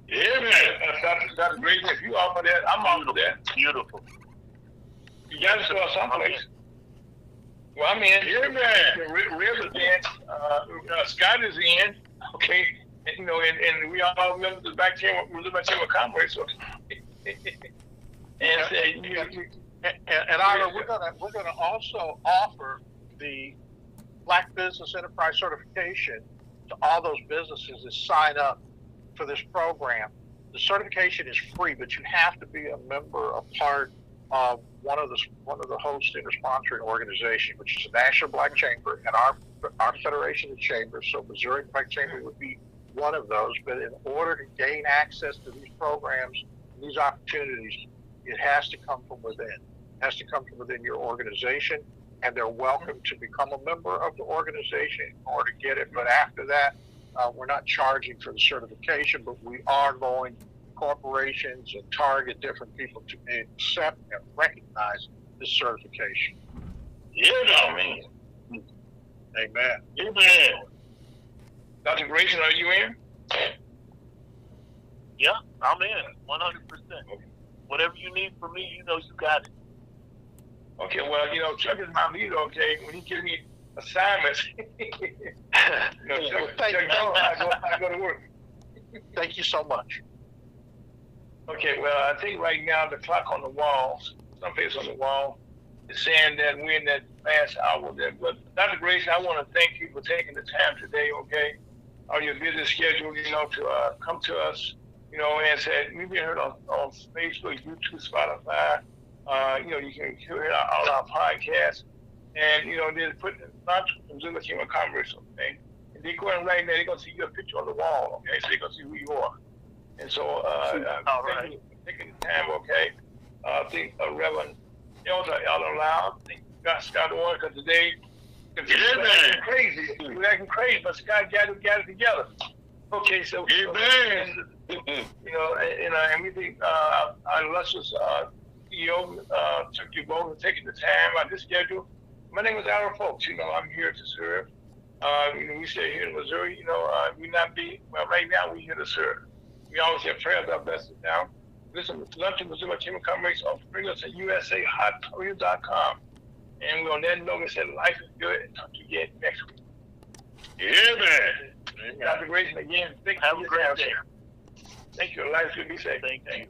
Yeah, man. That's great. If you offer that, I'm off for that. Beautiful. You got to start someplace. Well, I mean, the Rivers in, Scott is in, okay, and, you know, and we all remember the back chamber, Congress, so. And Ira, we're gonna also offer the Black Business Enterprise Certification to all those businesses that sign up for this program. The certification is free, but you have to be a member, a part of one of the hosting or sponsoring organizations, which is the National Black Chamber and our Federation of Chambers. So Missouri Black Chamber would be one of those. But in order to gain access to these programs, these opportunities, it has to come from within. It has to come from within your organization, and they're welcome to become a member of the organization in order to get it. But after that, we're not charging for the certification, but we are going corporations and target different people to accept and recognize this certification. Yeah, man. Amen. Amen. Dr. Grayson, are you in? Yeah, I'm in 100%. Whatever you need from me, you know you got it. Okay, well, you know, Chuck is my leader, okay? When he gives me assignments, you know, Chuck, I go to work. Thank you so much. Okay, well, I think right now the clock on the wall, someplace on the wall, is saying that we're in that last hour there. But Dr. Grace, I want to thank you for taking the time today, okay, on your busy schedule, you know, to come to us, you know, and say, we've been heard on Facebook, YouTube, Spotify. You know, you can hear it on our podcasts. And, you know, they're putting not Missouri Chamber of Commerce, okay? And they're going right now, they're going to see your picture on the wall, okay? So they're going to see who you are. And so, thank you for taking the time, okay? I think Reverend Elder Lyles, I think Scott Warren, because today, acting crazy. He was acting crazy, but Scott got it together. Okay, so, you know, and we think our illustrious CEO took you both and taking the time on this schedule. My name is Aaron Fowlkes. You know, I'm here to serve. You know, we stay here in Missouri. You know, right now we're here to serve. We always have prayers our best now. Listen, lunch in Missouri Chamber of Commerce on bring us at USAHotCourier.com. And on that note, we said life is good. And talk to you again next week. Yeah, man. Dr. Grayson, again, thank you. Have a great day. Thank you. Life should be safe. Thank you.